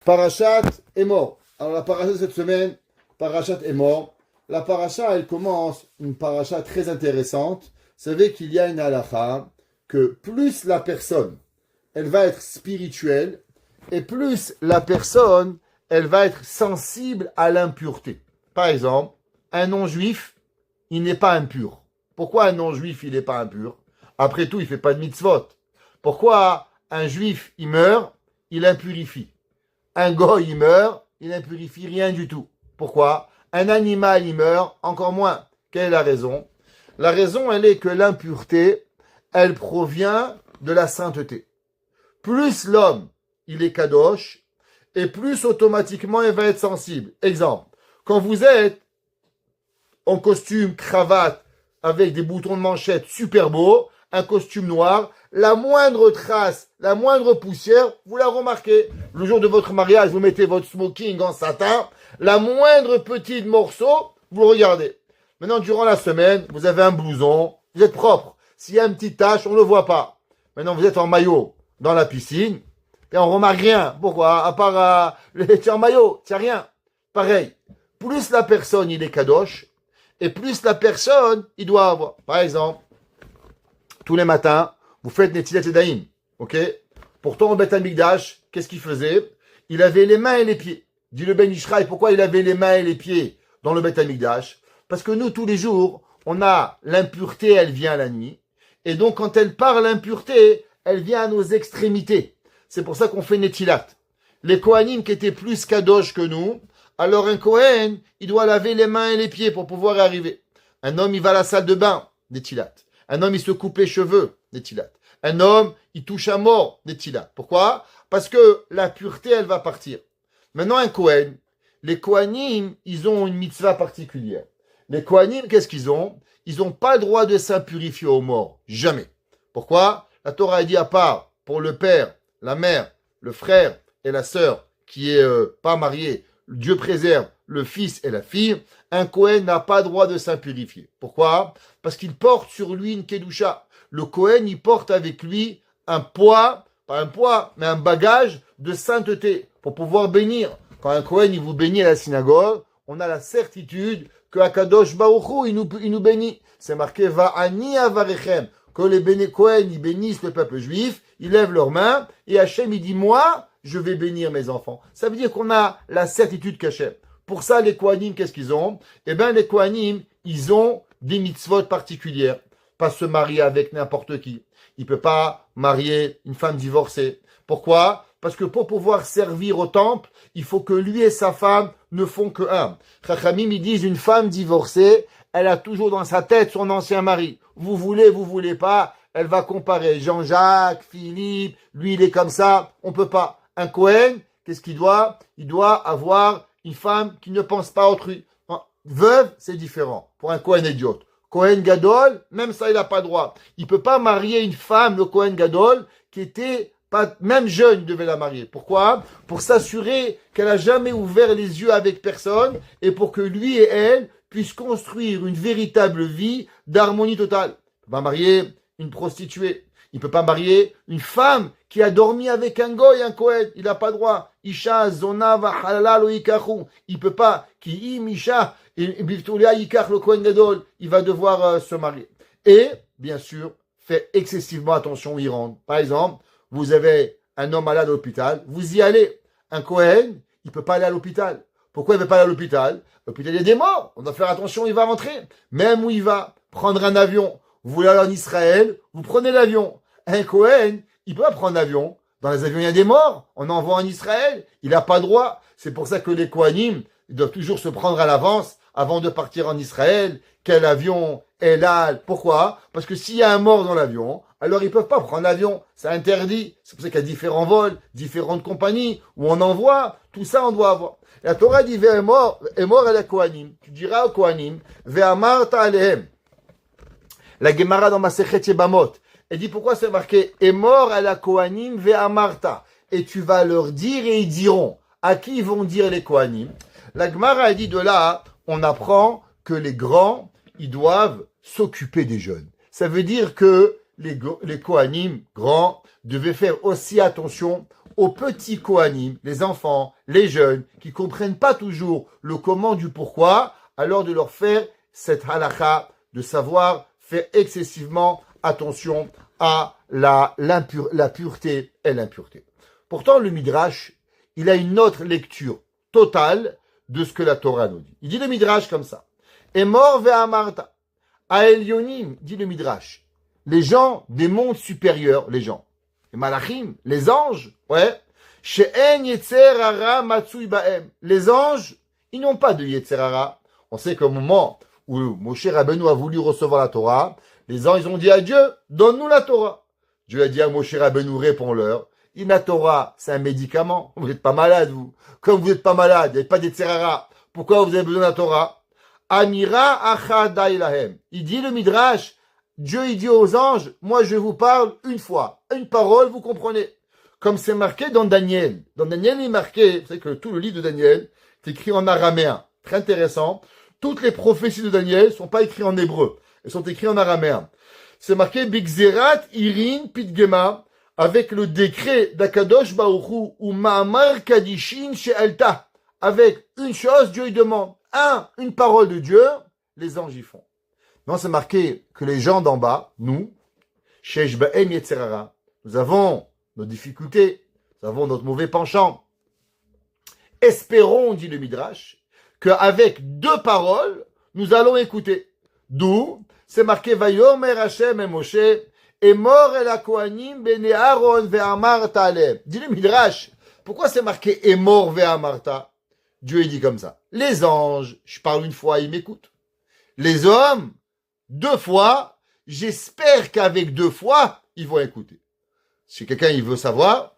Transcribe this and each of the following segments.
Parashat est mort. Alors la parasha de cette semaine, Parashat est mort. La parasha, elle commence une parasha très intéressante. Vous savez qu'il y a une halakha que plus la personne, elle va être spirituelle, et plus la personne, elle va être sensible à l'impureté. Par exemple, un non-juif, il n'est pas impur. Pourquoi un non-juif, il n'est pas impur? Après tout, il ne fait pas de mitzvot. Pourquoi un juif, il meurt, il impurifie? Un goy, il meurt, il n'impurifie rien du tout. Pourquoi? Un animal, il meurt, encore moins. Quelle est la raison? La raison, elle est que l'impureté, elle provient de la sainteté. Plus l'homme, il est kadosh, et plus automatiquement, il va être sensible. Exemple, quand vous êtes en costume, cravate, avec des boutons de manchette super beaux, un costume noir, la moindre trace, la moindre poussière, vous la remarquez. Le jour de votre mariage, vous mettez votre smoking en satin, la moindre petite morceau, vous le regardez. Maintenant, durant la semaine, vous avez un blouson, vous êtes propre. S'il y a une petite tache, on ne le voit pas. Maintenant, vous êtes en maillot dans la piscine, et on remarque rien. Pourquoi? À part tu es en maillot, tu n'as rien. Pareil, plus la personne, il est kadosh, et plus la personne, il doit avoir. Par exemple, tous les matins, vous faites Netilat Yadayim, ok? Pourtant, au Beth Amikdash, qu'est-ce qu'il faisait? Il avait les mains et les pieds. Dit le Ben Ishraï, pourquoi il avait les mains et les pieds dans le Beth Amikdash? Parce que nous, tous les jours, on a l'impureté, elle vient la nuit. Et donc, quand elle part l'impureté, elle vient à nos extrémités. C'est pour ça qu'on fait Netilat. Les Kohanim qui étaient plus kadosh que nous, alors un Kohen, il doit laver les mains et les pieds pour pouvoir y arriver. Un homme, il va à la salle de bain, Netilat. Un homme, il se coupe les cheveux, Netilat. Un homme, il touche à mort, Netilat. Pourquoi? Parce que la pureté, elle va partir. Maintenant, un Kohen, les Kohanim, ils ont une mitzvah particulière. Les Kohanim, qu'est-ce qu'ils ont? Ils n'ont pas le droit de s'impurifier aux morts. Jamais. Pourquoi? La Torah a dit à part pour le père, la mère, le frère et la sœur qui est pas marié, Dieu préserve le fils et la fille, un Kohen n'a pas droit de s'impurifier. Pourquoi? Parce qu'il porte sur lui une kedusha. Le Kohen, il porte avec lui un poids, pas un poids, mais un bagage de sainteté pour pouvoir bénir. Quand un Kohen, il vous bénit à la synagogue, on a la certitude que Akadosh Baruch Hu, il nous bénit. C'est marqué Va'ani avarechem. Que les Kohen, ils bénissent le peuple juif, ils lèvent leurs mains, et Hachem, il dit, moi, je vais bénir mes enfants. Ça veut dire qu'on a la certitude qu'Hachem. Pour ça, les Kohanim, qu'est-ce qu'ils ont? Eh bien, les Kohanim, ils ont des mitzvot particulières. Pas se marier avec n'importe qui. Il ne peut pas marier une femme divorcée. Pourquoi? Parce que pour pouvoir servir au temple, il faut que lui et sa femme ne font que un. Chachamim, ils disent, une femme divorcée, elle a toujours dans sa tête son ancien mari. Vous voulez pas, elle va comparer Jean-Jacques, Philippe, lui il est comme ça, on peut pas. Un Kohen, qu'est-ce qu'il doit? Il doit avoir une femme qui ne pense pas à autrui. Veuve, c'est différent. Pour un Kohen idiote. Kohen Gadol, même ça, il n'a pas droit. Il peut pas marier une femme, le Kohen Gadol, qui était pas, même jeune, il devait la marier. Pourquoi? Pour s'assurer qu'elle a jamais ouvert les yeux avec personne et pour que lui et elle puissent construire une véritable vie d'harmonie totale. Il peut pas marier une prostituée. Il peut pas marier une femme qui a dormi avec un goy, un Kohen. Il n'a pas droit. Isha, zona, va halal ou ikachu. Il peut pas. Ki im isha, et biftulia ikach le Kohen Gadol. Il va devoir se marier. Et, bien sûr, fait excessivement attention où il rentre. Par exemple, vous avez un homme malade à l'hôpital. Vous y allez. Un Kohen, il peut pas aller à l'hôpital. Pourquoi il ne veut pas aller à l'hôpital? L'hôpital, il y a des morts. On doit faire attention, il va rentrer. Même où il va, prendre un avion. Vous voulez aller en Israël, vous prenez l'avion. Un Kohen, il peut pas prendre l'avion. Dans les avions, il y a des morts. On envoie en Israël. Il n'a pas droit. C'est pour ça que les Kohanim, ils doivent toujours se prendre à l'avance avant de partir en Israël. Quel avion est là? Pourquoi? Parce que s'il y a un mort dans l'avion, alors ils peuvent pas prendre l'avion. C'est interdit. C'est pour ça qu'il y a différents vols, différentes compagnies où on envoie. Tout ça, on doit avoir. La Torah dit, est mort à la Kohanim. Tu diras aux Kohanim, ve'amarta alehem. La Gemara dans Masechet Yebamot, elle dit pourquoi c'est marqué, est mort à la Kohanim ve'amarta. Et tu vas leur dire et ils diront. À qui ils vont dire les Kohanim? La Gemara, elle dit de là, on apprend que les grands, ils doivent s'occuper des jeunes. Ça veut dire que les Kohanim grands devaient faire aussi attention aux petits Kohanim, les enfants, les jeunes, qui comprennent pas toujours le comment du pourquoi, alors de leur faire cette halakha, de savoir faire excessivement attention à la pureté et l'impureté. Pourtant, le Midrash, il a une autre lecture totale de ce que la Torah nous dit. Il dit le Midrash comme ça. Emor ve'amarta. Aelionim, dit le Midrash. Les gens des mondes supérieurs, les gens. Les malachim, les anges, ouais. She'en yetzer hara matsui ba'em. Les anges, ils n'ont pas de yetzer hara. On sait qu'au moment où Moshe Rabbeinu a voulu recevoir la Torah, les anges, ils ont dit à Dieu, donne-nous la Torah. Dieu a dit à Moshe Rabbeinu, réponds-leur. La Torah, c'est un médicament. Vous n'êtes pas malade, vous. Comme vous n'êtes pas malade, il n'y a pas d'yetzer hara. Pourquoi vous avez besoin de la Torah? Amira achada ilahem. Il dit le Midrash, Dieu il dit aux anges, moi je vous parle une fois, une parole, vous comprenez. Comme c'est marqué dans Daniel. Dans Daniel, il est marqué, vous savez que tout le livre de Daniel est écrit en araméen. Très intéressant. Toutes les prophéties de Daniel ne sont pas écrites en hébreu. Elles sont écrites en araméen. C'est marqué Bigzerat Irin Pitgema, avec le décret d'Akadosh Baruchu ou Ma'amar Kadishin She'alta. Avec une chose, Dieu il demande. Une parole de Dieu, les anges y font. Non, c'est marqué que les gens d'en bas, nous, Shesh Ba'em Yetzer hara, nous avons nos difficultés, nous avons notre mauvais penchant. Espérons, dit le Midrash, qu'avec deux paroles, nous allons écouter. D'où, c'est marqué Vayomer Hashem et Moshe, et mort et la Kohanim bene Aaron ve'amarta aleim. Dit le Midrash, pourquoi c'est marqué et mort ve'amarta? Dieu dit comme ça. Les anges, je parle une fois, ils m'écoutent. Les hommes, deux fois, j'espère qu'avec deux fois, ils vont écouter. Si quelqu'un il veut savoir,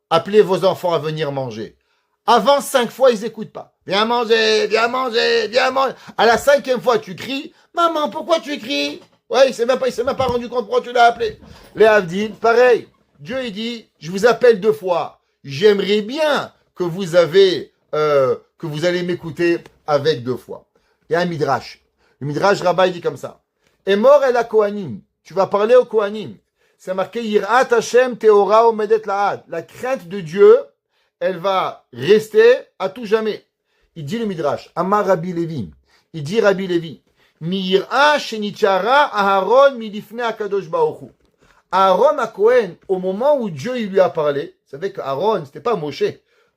appelez vos enfants à venir manger. Avant 5 fois, ils n'écoutent pas. Viens manger, viens manger, viens manger. À la 5e fois, tu cries. Maman, pourquoi tu cries? Ouais, il s'est même pas rendu compte pourquoi tu l'as appelé. Les Havdil, pareil. Dieu, il dit, je vous appelle 2 fois. J'aimerais bien que vous allez m'écouter avec 2 fois. Il y a un Midrash. Le Midrash Rabbah, il dit comme ça. Et mort et la Kohanim. Tu vas parler aux Kohanim. C'est marqué Yirat Hashem Teora Omedet Laad. La crainte de Dieu, elle va rester à tout jamais. Il dit le Midrash, Amar Rabbi Levi. Il dit Rabbi Levi, Miyira Shenichara Aharon Milifne Akadosh Baruchu. Aaron à Cohen, au moment où Dieu il lui a parlé, vous savez qu'Aaron, c'était pas Moshe.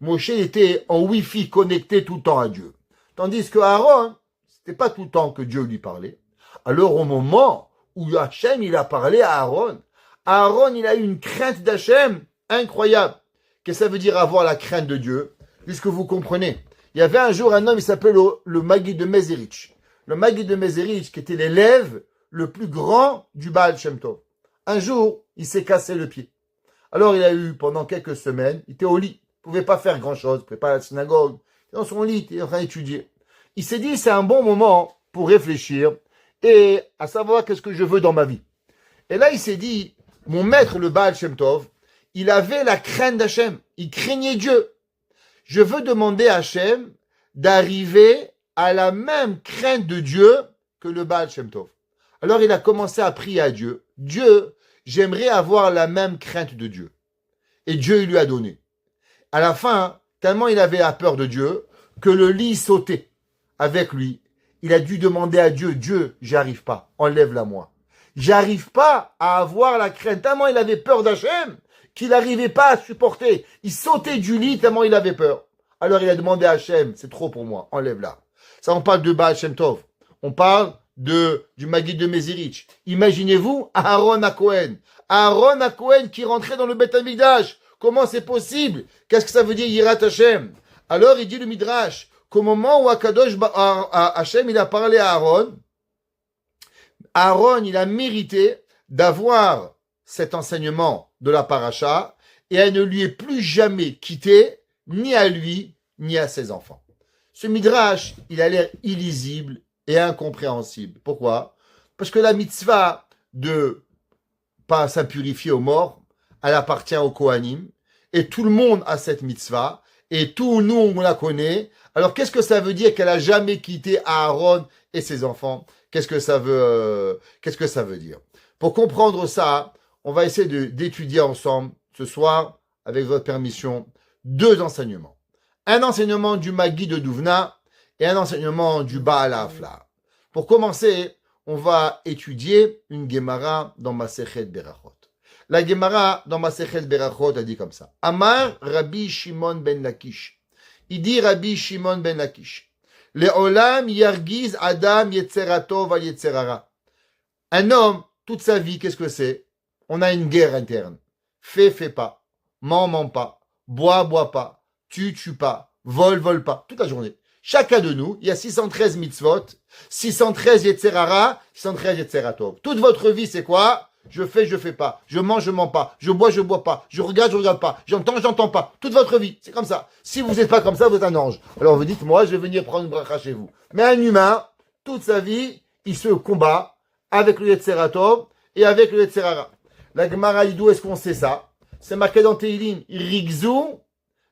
Moshe était en Wi-Fi connecté tout le temps à Dieu. Tandis que Aaron, c'était pas tout le temps que Dieu lui parlait. Alors au moment où Hachem il a parlé à Aaron, Aaron il a eu une crainte d'Hachem incroyable. Qu'est-ce que ça veut dire avoir la crainte de Dieu? Puisque vous comprenez. Il y avait un jour un homme, il s'appelait le Maggid de Mezerich. Le Maggid de Mezerich, qui était l'élève le plus grand du Baal Shem Tov. Un jour, il s'est cassé le pied. Alors il a eu, pendant quelques semaines, il était au lit. Il ne pouvait pas faire grand-chose, il ne pouvait pas aller à la synagogue. Dans son lit, il était en train d'étudier. Il s'est dit, c'est un bon moment pour réfléchir et à savoir qu'est-ce que je veux dans ma vie. Et là, il s'est dit, mon maître, le Baal Shem Tov, il avait la crainte d'Hachem. Il craignait Dieu. Je veux demander à Hachem d'arriver à la même crainte de Dieu que le Baal Shem Tov. Alors il a commencé à prier à Dieu. Dieu, j'aimerais avoir la même crainte de Dieu. Et Dieu, il lui a donné. À la fin, tellement il avait la peur de Dieu, que le lit sautait avec lui. Il a dû demander à Dieu, Dieu, j'arrive pas, enlève-la moi. J'arrive pas à avoir la crainte. Tellement il avait peur d'Hachem, qu'il n'arrivait pas à supporter. Il sautait du lit tellement il avait peur. Alors il a demandé à Hachem, c'est trop pour moi, enlève-la. Ça, on parle de Baal Shem Tov. On parle du Maggid de Mezerich. Imaginez-vous Aaron à Cohen. Aaron à Cohen qui rentrait dans le Beth Amikdash. Comment c'est possible? Qu'est-ce que ça veut dire Yirat Hashem? Alors il dit le Midrash qu'au moment où Hachem il a parlé à Aaron, Aaron il a mérité d'avoir cet enseignement de la paracha et elle ne lui est plus jamais quittée, ni à lui, ni à ses enfants. Ce Midrash, il a l'air illisible et incompréhensible. Pourquoi? Parce que la mitzvah de pas s'impurifier aux morts, elle appartient aux Kohanim, et tout le monde a cette mitzvah, et tous nous, on la connaît. Alors, qu'est-ce que ça veut dire qu'elle a jamais quitté Aaron et ses enfants? Qu'est-ce que ça veut dire? Pour comprendre ça, on va essayer d'étudier ensemble ce soir avec votre permission, 2 enseignements. Un enseignement du Magui de Douvna et un enseignement du Baal Hafla. Pour commencer, on va étudier une Gemara dans Masechet Berachot. La Gemara dans Masechet Berachot a dit comme ça. Amar Rabbi Shimon ben Lakish. Il dit Rabbi Shimon ben Lakish. Le'olam yargiz Adam yetzerato va yetzerara. Un homme, toute sa vie, qu'est-ce que c'est? On a une guerre interne. Fais pas. Ment pas. Bois pas. Tue pas. Vole pas. Toute la journée. Chacun de nous, il y a 613 mitzvot, 613 yetzerara, 613 yetzeratov. Toute votre vie, c'est quoi? Je fais pas. Je mens pas. Je bois pas. Je regarde pas. J'entends pas. Toute votre vie, c'est comme ça. Si vous n'êtes pas comme ça, vous êtes un ange. Alors vous dites, moi, je vais venir prendre une bracha chez vous. Mais un humain, toute sa vie, il se combat avec le yetzeratov et avec le yetzerara. La Gemara, d'où est-ce qu'on sait ça? C'est marqué dans Teilim. Rigzou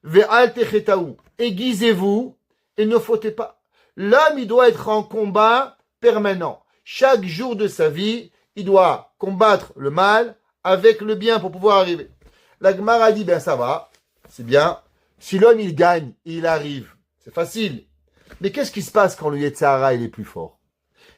ve'al techetaou. Aiguisez-vous et ne fautez pas. L'homme, il doit être en combat permanent. Chaque jour de sa vie, il doit combattre le mal avec le bien pour pouvoir arriver. La Gemara dit, ben ça va, c'est bien. Si l'homme, il gagne, il arrive, c'est facile. Mais qu'est-ce qui se passe quand le Yetzirara, il est plus fort?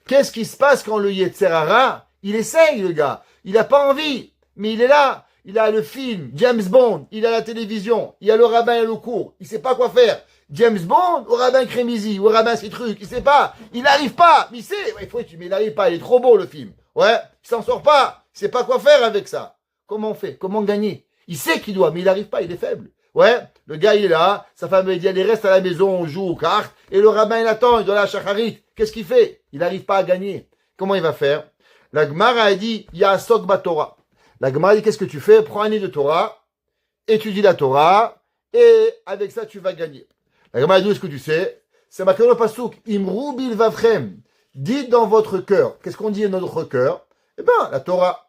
Qu'est-ce qui se passe quand le Yetzirara, il essaye, le gars? Il n'a pas envie, mais il est là. Il a le film, James Bond, il a la télévision, il y a le rabbin et le cours, il sait pas quoi faire. James Bond au rabbin Crémizy, au rabbin ces trucs, il sait pas, il n'arrive pas, mais il sait, mais il n'arrive pas, il est trop beau le film. Ouais, il s'en sort pas, il sait pas quoi faire avec ça. Comment on fait? Comment gagner? Il sait qu'il doit, mais il n'arrive pas, il est faible. Ouais, le gars il est là, sa femme lui dit allez reste à la maison, on joue aux cartes, et le rabbin il attend, il doit la shacharit. Qu'est-ce qu'il fait? Il n'arrive pas à gagner. Comment il va faire? La Gemara a dit Ya'asok baTorah. La Gemara dit qu'est-ce que tu fais? Prends un livre de Torah, étudie la Torah, et avec ça tu vas gagner. La Gemara dit, est-ce que tu sais? C'est marqué dans le Passouk, Imru bil vavchem. Dites dans votre cœur. Qu'est-ce qu'on dit dans notre cœur? Eh bien, la Torah.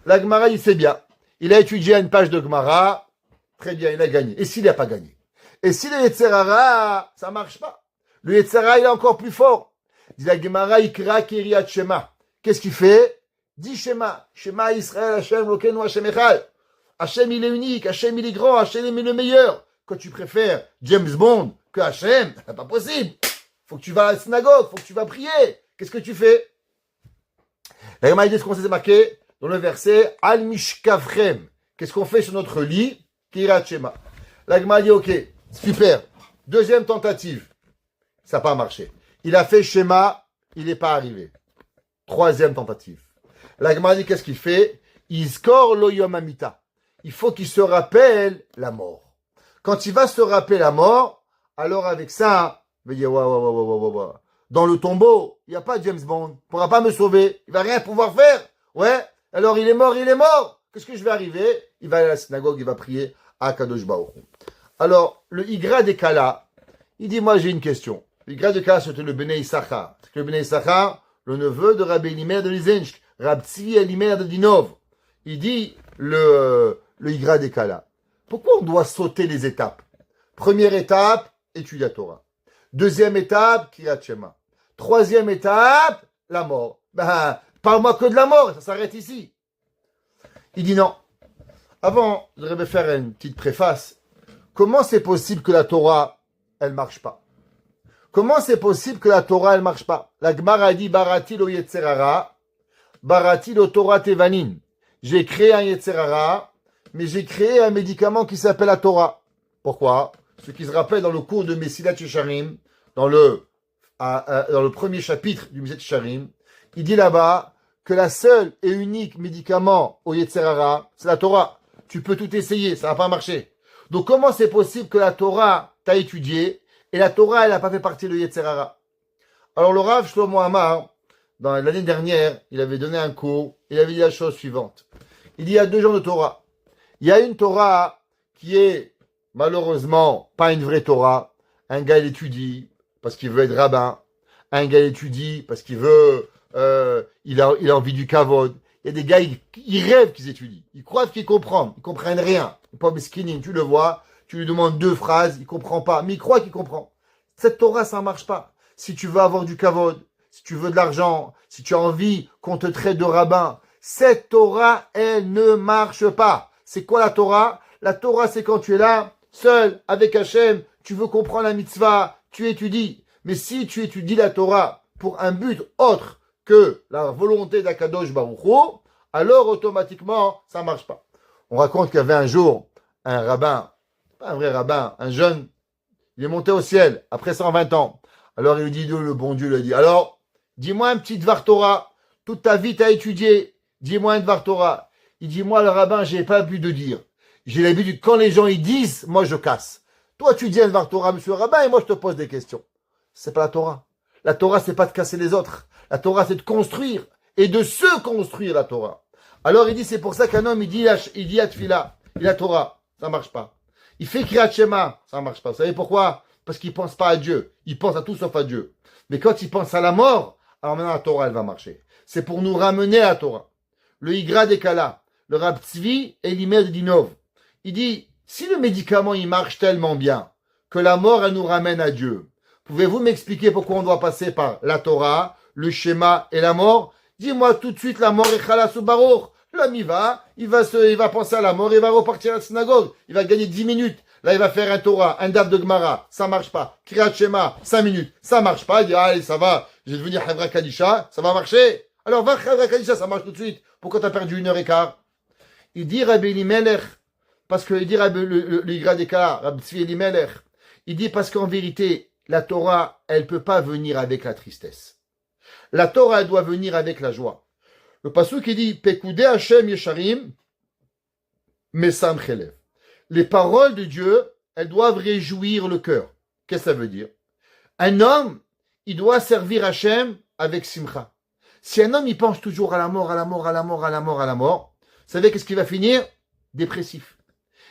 La Gemara, il sait bien. Il a étudié une page de Gemara. Très bien, il a gagné. Et s'il n'a pas gagné? Et si le Yetzirara, ça marche pas? Le Yetzirara, il est encore plus fort. Dit la Gemara, Ikra Kiryat Shema. Qu'est-ce qu'il fait? Dit Shema. Shema Israël, Hashem, Lokenu, Hashem Echad. Hashem, il est unique. Hashem, il est grand. Hashem, il est le meilleur. Quand tu préfères James Bond que Hachem, c'est pas possible. Faut que tu vas à la synagogue, faut que tu vas prier. Qu'est-ce que tu fais? La Gemara dit ce qu'on s'est marqué dans le verset Al Mishkavchem. Qu'est-ce qu'on fait sur notre lit? Kirat Shema. La Gemara dit ok, super. Deuxième tentative, ça n'a pas marché. Il a fait Shema, il n'est pas arrivé. Troisième tentative. La Gemara dit qu'est-ce qu'il fait? Il score lo yom hamita. Il faut qu'il se rappelle la mort. Quand il va se rappeler la mort, alors avec ça, il va dire, dans le tombeau, il n'y a pas James Bond, il ne pourra pas me sauver, il ne va rien pouvoir faire. Ouais, alors il est mort. Qu'est-ce que je vais arriver? Il va aller à la synagogue, il va prier à Kadosh Baruch Hu. Alors, le Igra de Kala, il dit, moi j'ai une question. Le Igra de Kala, c'était le Bnei Issachar. C'est que le Bnei Issachar, le neveu de Rabbi Elimer de Lizensk, Rabbi Tzvi Elimer de Dinov. Il dit, le Igra de Kala. Pourquoi on doit sauter les étapes? Première étape, étude la Torah. Deuxième étape, Kiryat Shema. Troisième étape, la mort. Ben, parle-moi que de la mort, ça s'arrête ici. Il dit non. Avant, je voudrais faire une petite préface. Comment c'est possible que la Torah, elle marche pas? Comment c'est possible que la Torah, elle marche pas? La Gemara dit, Barati lo Yetzirara, Barati lo Torah Tevanin. J'ai créé un Yetzirara, mais j'ai créé un médicament qui s'appelle la Torah. Pourquoi? Ceux qui se rappellent dans le cours de Mesilat Yesharim, dans le premier chapitre du Mesilat Yesharim, il dit là-bas que la seule et unique médicament au Yetzirara, c'est la Torah. Tu peux tout essayer, ça va pas marcher. Donc comment c'est possible que la Torah t'a étudié et la Torah, elle n'a pas fait partie de Yetzirara? Alors le Rav Shlomo Amar, dans l'année dernière, il avait donné un cours, il avait dit la chose suivante. Il dit il y a deux genres de Torah. Il y a une Torah qui est malheureusement pas une vraie Torah. Un gars il étudie parce qu'il veut être rabbin. Un gars il étudie parce qu'il veut, il a envie du kavod. Il y a des gars, ils rêvent qu'ils étudient. Ils croient qu'ils comprennent. Ils comprennent rien. Il n'est pas mesquining. Tu le vois, tu lui demandes 2 phrases, il comprend pas. Mais il croit qu'il comprend. Cette Torah, ça marche pas. Si tu veux avoir du kavod, si tu veux de l'argent, si tu as envie qu'on te traite de rabbin, cette Torah, elle ne marche pas. C'est quoi la Torah? La Torah, c'est quand tu es là, seul, avec Hachem, tu veux comprendre la mitzvah, tu étudies. Mais si tu étudies la Torah pour un but autre que la volonté d'Akadosh Baruch Hu, alors automatiquement, ça ne marche pas. On raconte qu'il y avait un jour un rabbin, pas un vrai rabbin, un jeune, il est monté au ciel après 120 ans. Alors il lui dit, le bon Dieu lui dit, alors, dis-moi un petit Dvar Torah, toute ta vie t'as étudié, dis-moi un Dvar Torah. Il dit, moi le rabbin, j'ai pas l'habitude de dire. J'ai l'habitude, quand les gens ils disent, moi je casse. Toi tu dis un Dvar Torah, monsieur le rabbin, et moi je te pose des questions. C'est pas la Torah. La Torah, c'est pas de casser les autres. La Torah, c'est de construire et de se construire la Torah. Alors il dit, c'est pour ça qu'un homme, il dit Atfila, il a Torah, ça marche pas. Il fait Kriyat Shema, ça marche pas. Vous savez pourquoi? Parce qu'il pense pas à Dieu. Il pense à tout sauf à Dieu. Mais quand il pense à la mort, alors maintenant la Torah, elle va marcher. C'est pour nous ramener à la Torah. Le Igra Dekala, le Rab Tzvi Elimelech Dinov, il dit, si le médicament, il marche tellement bien que la mort, elle nous ramène à Dieu, pouvez-vous m'expliquer pourquoi on doit passer par la Torah, le schéma et la mort? Dis-moi tout de suite la mort est Chalas ou Baruch. L'homme, il va penser à la mort, il va repartir à la synagogue. Il va gagner 10 minutes. Là, il va faire un Torah, un dab de Gemara. Ça marche pas. Kriyat Shema, 5 minutes. Ça marche pas. Il dit, allez, ça va. Je vais devenir Havra Kadisha. Ça va marcher. Alors, va Havra Kadisha, ça marche tout de suite. Pourquoi t'as perdu 1h15? Il dit Rabbi Elimelech, parce que il dit le Igra Dekala, Rabbi Tzvi Elimelech. Il dit parce qu'en vérité, la Torah, elle peut pas venir avec la tristesse. La Torah, elle doit venir avec la joie. Le pasuk qui dit Pekudei Hashem Yesharim Mesam Chelev. Les paroles de Dieu, elles doivent réjouir le cœur. Qu'est-ce que ça veut dire? Un homme, il doit servir Hashem avec simcha. Si un homme, il pense toujours à la mort, à la mort, à la mort, à la mort, à la mort, vous savez qu'est-ce qu'il va finir? Dépressif.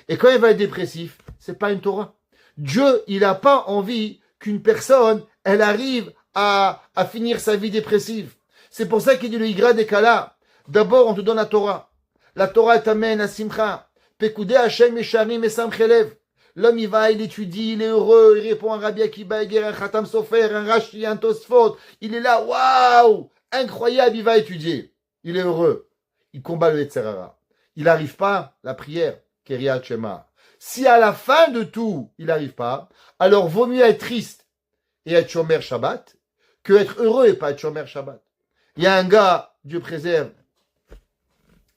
Et quand il va être dépressif, c'est pas une Torah. Dieu, il n'a pas envie qu'une personne, elle arrive à finir sa vie dépressive. C'est pour ça qu'il dit le Igra Dekala. D'abord, on te donne la Torah. La Torah t'amène à Simcha. Pekudei Hashem Yesharim Mesam Chelev. L'homme, il va, il étudie, il est heureux, il répond à Rabbi Akiba Eger, un Khatam Sofer, un Rashi, un Tosfot. Il est là, waouh, incroyable, il va étudier. Il est heureux. Il combat le Yetzerara. Il n'arrive pas, la prière, Kriyat Shema. Si à la fin de tout, il n'arrive pas, alors vaut mieux être triste et être Shomer Shabbat que être heureux et pas être Shomer Shabbat. Il y a un gars, Dieu préserve,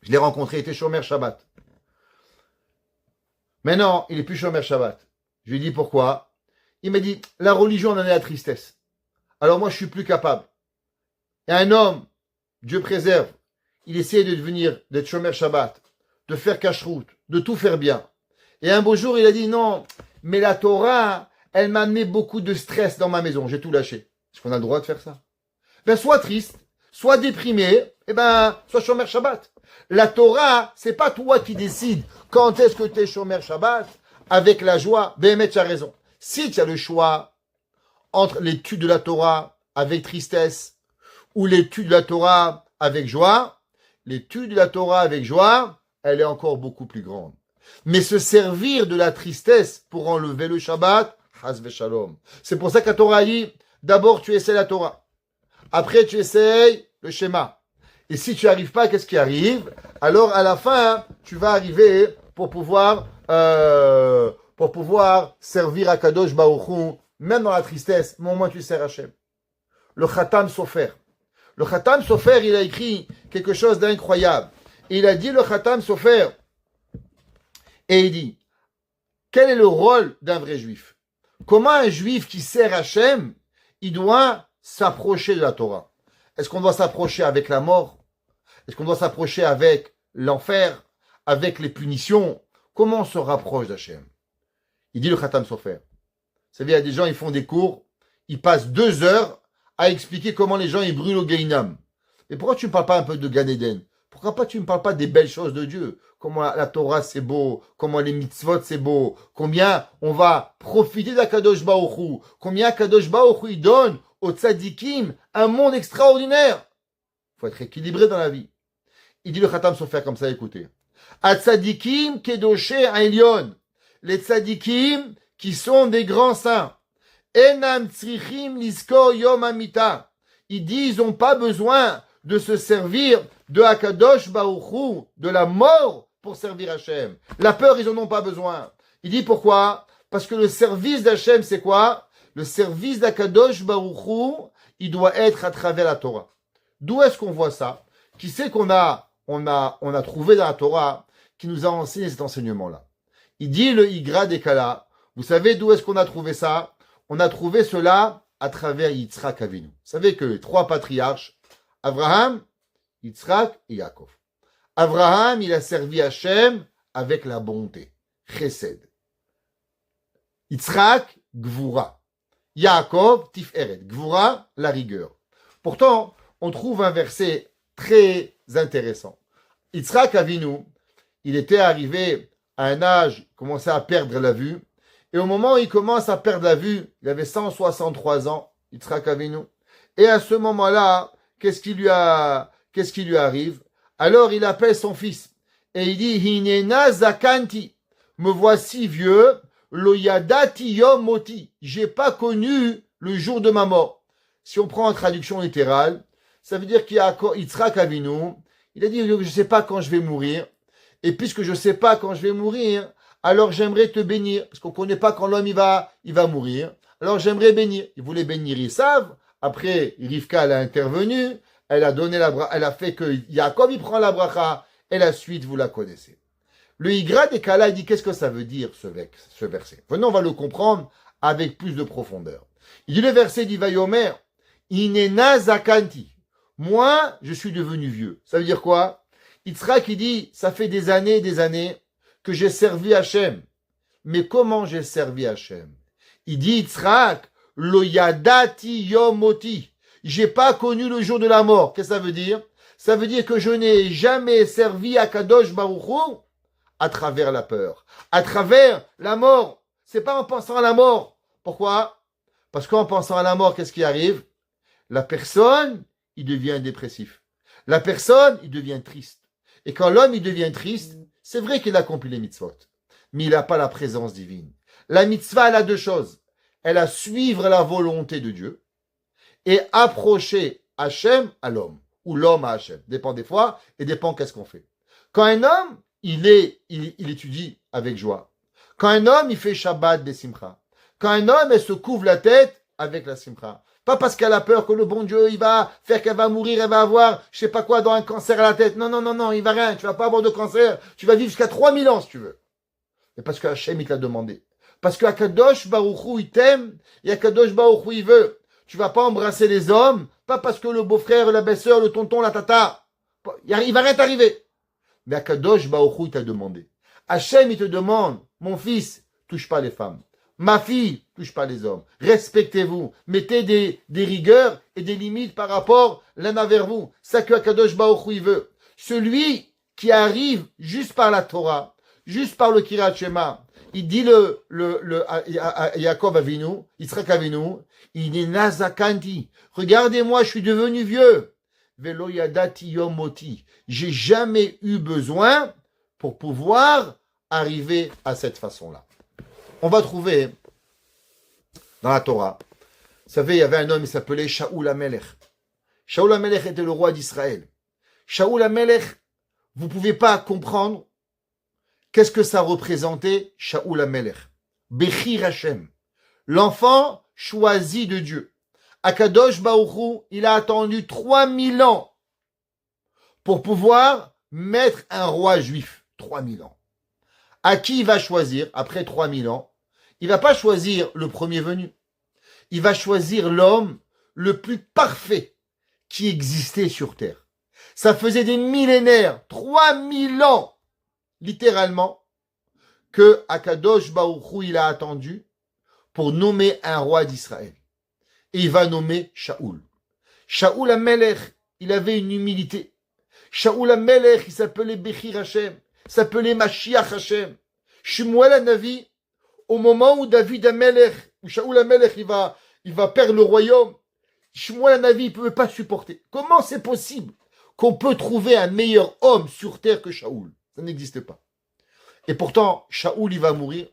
je l'ai rencontré, il était Shomer Shabbat. Maintenant, il est plus Shomer Shabbat. Je lui ai dit pourquoi. Il m'a dit, la religion en est la tristesse. Alors moi, je suis plus capable. Il y a un homme, Dieu préserve, il essayait de devenir, d'être Shomer Shabbat, de faire cache-route, de tout faire bien. Et un beau jour, il a dit, non, mais la Torah, elle m'a amené beaucoup de stress dans ma maison. J'ai tout lâché. Est-ce qu'on a le droit de faire ça? Ben, sois triste, sois déprimé, sois Shomer Shabbat. La Torah, c'est pas toi qui décides quand est-ce que tu es Shomer Shabbat avec la joie. Ben, tu as raison. Si tu as le choix entre l'étude de la Torah avec tristesse ou l'étude de la Torah avec joie, l'étude de la Torah avec joie, elle est encore beaucoup plus grande. Mais se servir de la tristesse pour enlever le Shabbat, Chas v'Shalom. C'est pour ça que la Torah dit, d'abord tu essaies la Torah. Après tu essayes le schéma. Et si tu n'y arrives pas, qu'est-ce qui arrive? Alors à la fin, tu vas arriver pour pouvoir servir à Kadosh Baruch Hu, même dans la tristesse, mais au moins tu sers Hashem. Le Khatam Sofer. Le Khatam Sofer, il a écrit quelque chose d'incroyable. Il a dit le Khatam Sofer, et il dit, quel est le rôle d'un vrai juif? Comment un juif qui sert Hashem, il doit s'approcher de la Torah? Est-ce qu'on doit s'approcher avec la mort? Est-ce qu'on doit s'approcher avec l'enfer? Avec les punitions? Comment on se rapproche d'Hachem? Il dit le Khatam Sofer. Vous savez, il y a des gens, ils font des cours, ils passent 2 heures à expliquer comment les gens, ils brûlent au Gehinam. Mais pourquoi tu ne parles pas un peu de Gan Eden? Pourquoi pas tu ne parles pas des belles choses de Dieu? Comment la Torah c'est beau, comment les mitzvot c'est beau, combien on va profiter d'Akadosh Baruch Hu, combien Akadosh Baruch Hu il donne aux tzadikim un monde extraordinaire. Il faut être équilibré dans la vie. Il dit le Khatam Sofer comme ça, écoutez. Tzadikim kedoshe Elyon, les tzadikim qui sont des grands saints. Enam tzrichim liskor yom amita. Il dit ils n'ont pas besoin de se servir de Akadosh Baruch Hu, de la mort, pour servir Hachem. La peur, ils en ont pas besoin. Il dit pourquoi? Parce que le service d'Hachem, c'est quoi? Le service d'Akadosh Baruch Hu, il doit être à travers la Torah. D'où est-ce qu'on voit ça? Qui c'est qu'on a trouvé dans la Torah qui nous a enseigné cet enseignement-là? Il dit le Igra des Kala. Vous savez d'où est-ce qu'on a trouvé ça? On a trouvé cela à travers Yitzhak Avinu. Vous savez que les trois patriarches, Abraham, Yitzhak et Yaakov. Abraham, il a servi Hachem avec la bonté, Chesed. Yitzhak, Gvura. Yaakov, Tiferet. Gvura, la rigueur. Pourtant, on trouve un verset très intéressant. Yitzhak Avinu, il était arrivé à un âge, il commençait à perdre la vue. Et au moment où il commence à perdre la vue, il avait 163 ans, Yitzhak Avinu. Et à ce moment-là, qu'est-ce qui lui arrive? Alors il appelle son fils. Et il dit, Hinena zakanti. Me voici vieux, lo yadati yom moti. J'ai pas connu le jour de ma mort. Si on prend en traduction littérale, ça veut dire qu'il y a Yitzhak Avinu. Il a dit, je ne sais pas quand je vais mourir. Et puisque je ne sais pas quand je vais mourir, alors j'aimerais te bénir. Parce qu'on ne connaît pas quand l'homme il va mourir. Alors j'aimerais bénir. Il voulait bénir Isav. Après, Rivka, elle a intervenu. Elle a fait que Yaakov, il prend la bracha. Et la suite, vous la connaissez. Le Igra des Kala, il dit, qu'est-ce que ça veut dire, ce verset? Venons, on va le comprendre avec plus de profondeur. Il dit, le verset dit, Vayomer, Inena zakanti. Moi, je suis devenu vieux. Ça veut dire quoi? Yitzhak, il dit, ça fait des années que j'ai servi Hachem. Mais comment j'ai servi Hachem? Il dit, Yitzhak, lo yadati yom moti. J'ai pas connu le jour de la mort. Qu'est-ce que ça veut dire? Ça veut dire que je n'ai jamais servi Akadosh Baruch Hu à travers la peur, à travers la mort. C'est pas en pensant à la mort. Pourquoi? Parce qu'en pensant à la mort, qu'est-ce qui arrive? La personne, il devient dépressif. La personne, il devient triste. Et quand l'homme, il devient triste, c'est vrai qu'il accomplit les mitzvot, mais il n'a pas la présence divine. La mitzvah, elle a deux choses. Elle a suivre la volonté de Dieu et approcher Hachem à l'homme, ou l'homme à Hachem. Dépend des fois et dépend qu'est-ce qu'on fait. Quand un homme, il étudie avec joie. Quand un homme, il fait Shabbat des Simcha. Quand un homme, elle se couvre la tête avec la Simcha. Pas parce qu'elle a peur que le bon Dieu, il va faire qu'elle va mourir, elle va avoir, je sais pas quoi, dans un cancer à la tête. Non, il va rien. Tu vas pas avoir de cancer. Tu vas vivre jusqu'à 3000 ans, si tu veux. Mais parce que Hachem, il t'a demandé. Parce que Akadosh Baruch Hu, il t'aime, et Akadosh Baruch Hu, il veut. Tu vas pas embrasser les hommes, pas parce que le beau-frère, la belle-sœur, le tonton, la tata. Il va rien t'arriver. Mais Akadosh Baruch Hu, il t'a demandé. Hachem, il te demande, mon fils, touche pas les femmes. Ma fille, touche pas les hommes. Respectez-vous. Mettez des rigueurs et des limites par rapport l'un vers vous. Ça que Akadosh Baruch Hu, il veut. Celui qui arrive juste par la Torah, juste par le Kirat Shema, il dit Yaakov Avinu, Yitzhak Avinu, il est nazakanti. Regardez-moi, je suis devenu vieux. Velo yadati yom moti. J'ai jamais eu besoin pour pouvoir arriver à cette façon-là. On va trouver dans la Torah, vous savez, il y avait un homme, il s'appelait Shaoul HaMelech. Shaoul HaMelech était le roi d'Israël. Shaoul HaMelech, vous ne pouvez pas comprendre qu'est-ce que ça représentait, Shaoul HaMelech. Bechir Hashem, l'enfant choisi de Dieu. Akadosh Baruch Hu, il a attendu 3000 ans pour pouvoir mettre un roi juif. 3000 ans. À qui il va choisir après 3000 ans? Il va pas choisir le premier venu. Il va choisir l'homme le plus parfait qui existait sur terre. Ça faisait des millénaires, 3000 ans, littéralement, que Akadosh Baruch Hu, il a attendu pour nommer un roi d'Israël. Et il va nommer Shaoul. Shaoul HaMelech, il avait une humilité. Shaoul HaMelech, il s'appelait Bechir Hashem, s'appelait Mashiach Hashem. Shmuel HaNavi, au moment où David HaMelech, où Shaoul HaMelech, il va perdre le royaume, Shmuel HaNavi, il ne pouvait pas supporter. Comment c'est possible qu'on peut trouver un meilleur homme sur terre que Shaoul? Ça n'existe pas. Et pourtant, Shaoul, il va mourir.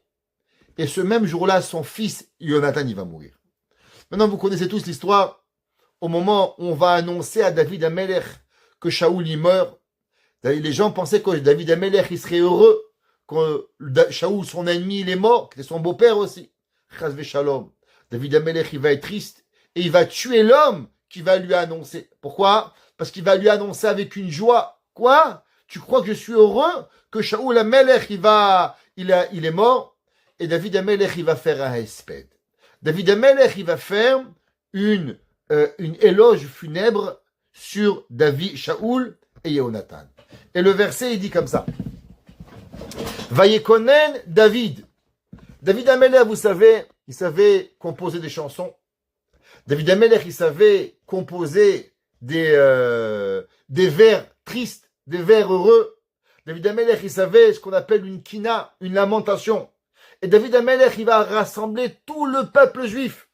Et ce même jour-là, son fils, Yonatan, il va mourir. Maintenant, vous connaissez tous l'histoire. Au moment où on va annoncer à David HaMelech que Shaoul, il meurt, Les gens pensaient que David Amelech, il serait heureux que Shaoul, son ennemi, il est mort, que c'est son beau-père aussi. Chas Shalom. David Amelech, il va être triste et il va tuer l'homme qui va lui annoncer. Pourquoi? Parce qu'il va lui annoncer avec une joie. Quoi? Tu crois que je suis heureux que Shaoul Amelech, il est mort? Et David Amelech, il va faire un hesped. David Amelech, il va faire une éloge funèbre sur David, Shaoul et Yehonatan. Et le verset, il dit comme ça. Vayekonen David. David Amelech, vous savez, il savait composer des chansons. David Amelech, il savait composer des vers tristes, des vers heureux. David Amelech, il savait ce qu'on appelle une kina, une lamentation. Et David Amelech, il va rassembler tout le peuple juif.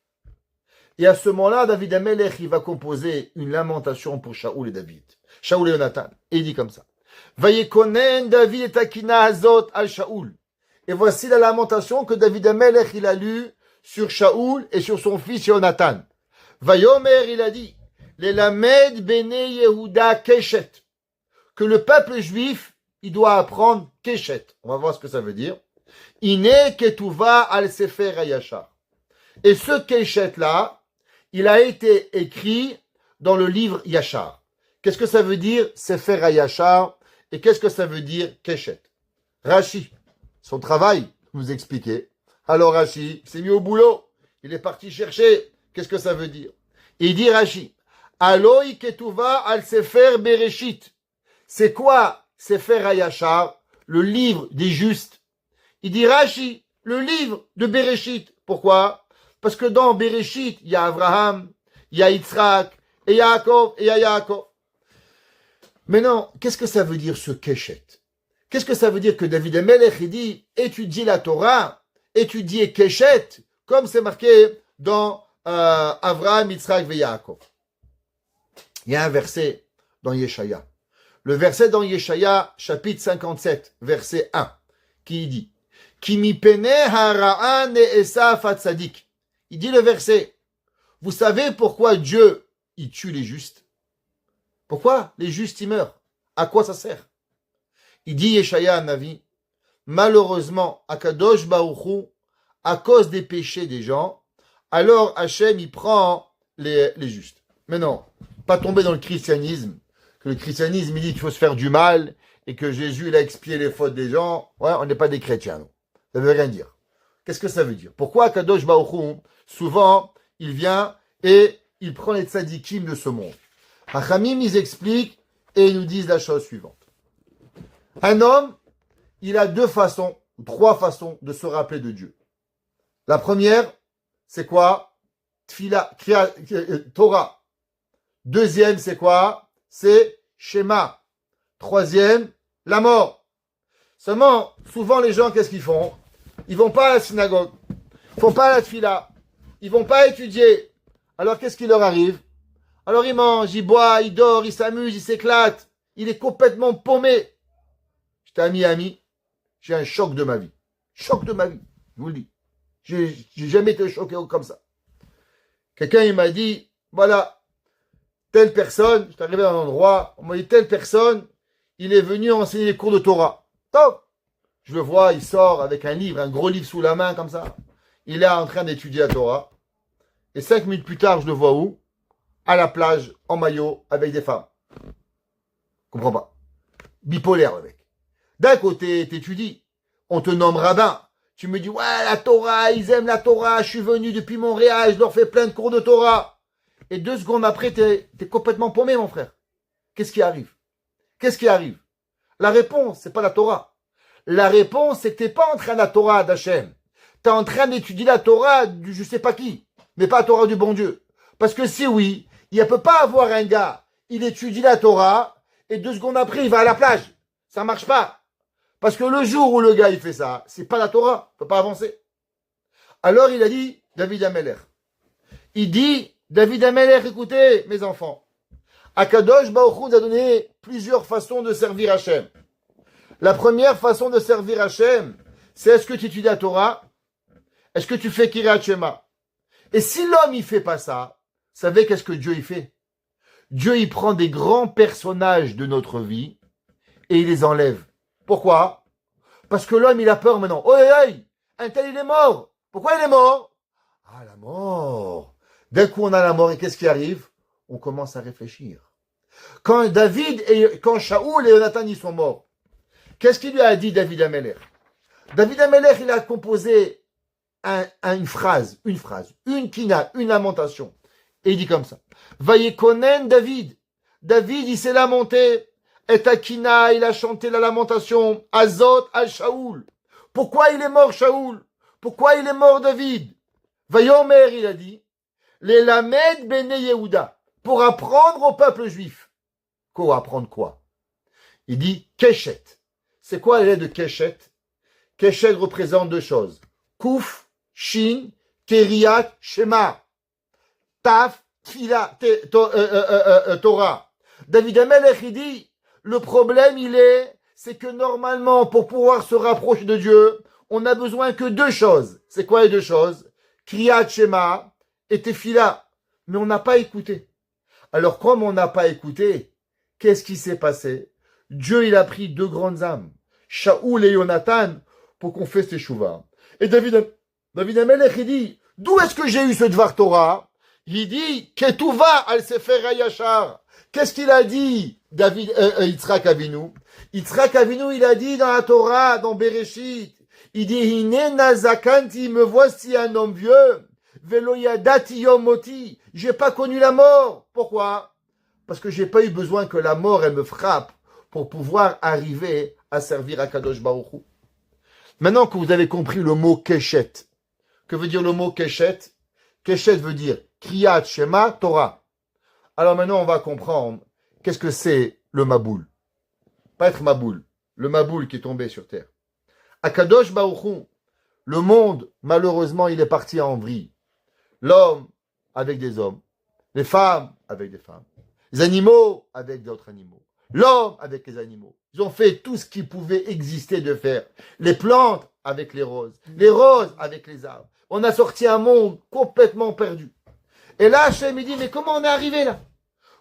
Et à ce moment-là, David Amelech, il va composer une lamentation pour Shaoul et David. Shaoul et Jonathan. Et il dit comme ça. Vayekonen David et Takina Hazot al Shaoul. Et voici la lamentation que David Amelech, il a lue sur Shaoul et sur son fils Jonathan. Vayomer, il a dit, les Lamed Bene Yehuda Keshet. Que le peuple juif, il doit apprendre Keshet. On va voir ce que ça veut dire. Ine Ketuva al Sefer Hayashar. Et ce Keshet-là, il a été écrit dans le livre Yashar. Qu'est-ce que ça veut dire Sefer Hayashar? Et qu'est-ce que ça veut dire Keshet? Rashi, son travail, nous expliquer. Alors Rashi s'est mis au boulot. Il est parti chercher. Qu'est-ce que ça veut dire? Il dit Rashi, Aloi Ketuva al Sefer Bereshit. C'est quoi Sefer Hayashar? Le livre des justes. Il dit Rashi, le livre de Bereshit. Pourquoi? Parce que dans Bereshit, il y a Abraham, il y a Yitzhak, et Yaakov, et il y a Yaakov. Maintenant, qu'est-ce que ça veut dire ce Keshet? Qu'est-ce que ça veut dire que David Amelech, il dit, étudier la Torah, étudier Keshet, comme c'est marqué dans Abraham, Yitzhak et Yaakov. Il y a un verset dans Yeshaya. Le verset dans Yeshaya, chapitre 57, verset 1, qui dit, Ki mipene hara'a ne'esa fatzadik. Il dit le verset, vous savez pourquoi Dieu, il tue les justes? Pourquoi les justes, ils meurent? À quoi ça sert? Il dit Yeshaya à Navi, malheureusement, Akadosh Baruch Hu, à cause des péchés des gens, alors Hachem, il prend les justes. Mais non, pas tomber dans le christianisme, que le christianisme, il dit qu'il faut se faire du mal, et que Jésus, il a expié les fautes des gens. Ouais, on n'est pas des chrétiens, non. Ça veut rien dire. Qu'est-ce que ça veut dire? Pourquoi Akadosh Baruch Hu, souvent, il vient et il prend les tzadikim de ce monde? Hachamim, ils expliquent et ils nous disent la chose suivante. Un homme, il a trois façons de se rappeler de Dieu. La première, c'est quoi? Tfila, Torah. Deuxième, c'est quoi? C'est Shema. Troisième, la mort. Seulement, souvent les gens, qu'est-ce qu'ils font? Ils vont pas à la synagogue. Ils font pas la tfila. Ils vont pas étudier. Alors qu'est-ce qui leur arrive? Alors il mange, il boit, il dort, il s'amuse, il s'éclate. Il est complètement paumé. J'étais à Miami, j'ai un choc de ma vie. Choc de ma vie, je vous le dis. J'ai jamais été choqué comme ça. Quelqu'un, il m'a dit, voilà, telle personne, je suis arrivé à un endroit, on m'a dit, telle personne, il est venu enseigner les cours de Torah. Top! Je le vois, il sort avec un livre, un gros livre sous la main, comme ça. Il est en train d'étudier la Torah. Et 5 minutes plus tard, je le vois où? À la plage, en maillot, avec des femmes. Comprends pas. Bipolaire, le mec. D'un côté, t'étudies. On te nomme rabbin. Tu me dis, ouais, la Torah, ils aiment la Torah, je suis venu depuis Montréal, je leur fais plein de cours de Torah. Et 2 secondes après, t'es complètement paumé, mon frère. Qu'est-ce qui arrive? Qu'est-ce qui arrive? La réponse, c'est pas la Torah. La réponse, c'est que t'es pas en train de la Torah d'Hachem. T'es en train d'étudier la Torah du je sais pas qui, mais pas la Torah du bon Dieu. Parce que si oui, il ne peut pas avoir un gars, il étudie la Torah, et 2 secondes après, il va à la plage. Ça marche pas. Parce que le jour où le gars, il fait ça, c'est pas la Torah, il peut pas avancer. Alors, il a dit, David Amelech. Il dit, David Amelech, écoutez, mes enfants, Akadosh Baruch Hu nous a donné plusieurs façons de servir Hachem. La première façon de servir Hachem, c'est est-ce que tu étudies la Torah? Est-ce que tu fais Kiryat Shema? Et si l'homme, il fait pas ça, vous savez qu'est-ce que Dieu, il fait? Dieu, il prend des grands personnages de notre vie et il les enlève. Pourquoi? Parce que l'homme, il a peur maintenant. Oh, hey, un tel, il est mort. Pourquoi il est mort? Ah, la mort. D'un coup, on a la mort et qu'est-ce qui arrive? On commence à réfléchir. Quand Shaoul et Jonathan, ils sont morts, qu'est-ce qu'il lui a dit David Amelech? David Amelech, il a composé une phrase, une kina, une lamentation. Et il dit comme ça. Vayekonen David. David, il s'est lamenté. Et Akina, il a chanté la lamentation. Azot al Shaoul. Pourquoi il est mort, Shaoul? Pourquoi il est mort, David? Vayomer, il a dit. Les Lamed Bene Yehuda. Pour apprendre au peuple juif. Pour apprendre quoi? Il dit Keshet. C'est quoi les lettres de Keshet? Keshet représente deux choses. Kouf, Shin, Keriat, Shema. Taf, Tfila, Torah. David Amelech, il dit, le problème, c'est que normalement, pour pouvoir se rapprocher de Dieu, on n'a besoin que deux choses. C'est quoi les deux choses? Kriyat, Shema et Tefila. Mais on n'a pas écouté. Alors, comme on n'a pas écouté, qu'est-ce qui s'est passé? Dieu, il a pris deux grandes âmes, Shaoul et Jonathan, pour qu'on fasse teshuva. Et David Amelech, il dit, d'où est-ce que j'ai eu ce Dvar Torah? Il dit, Ketuva al Sefer HaYashar. Qu'est-ce qu'il a dit, Yitzhak Avinu? Yitzhak Avinu, il a dit dans la Torah, dans Bereshit, il dit, Hine nazakanti, me voici un homme vieux, velo yadati yom moti. J'ai pas connu la mort. Pourquoi? Parce que j'ai pas eu besoin que la mort, elle me frappe pour pouvoir arriver à servir à Kadosh Baruch Hu. Maintenant que vous avez compris le mot Keshet, que veut dire le mot Keshet? Keshet veut dire Kriyat Shema Torah. Alors maintenant, on va comprendre qu'est-ce que c'est le Maboul. Pas être Maboul, le Maboul qui est tombé sur terre. À Kadosh Baruch Hu, le monde, malheureusement, il est parti en vrille. L'homme avec des hommes, les femmes avec des femmes, les animaux avec d'autres animaux, l'homme avec les animaux. Ils ont fait tout ce qui pouvait exister de faire. Les plantes avec les roses avec les arbres. On a sorti un monde complètement perdu. Et là, Hachem, il dit, mais comment on est arrivé là?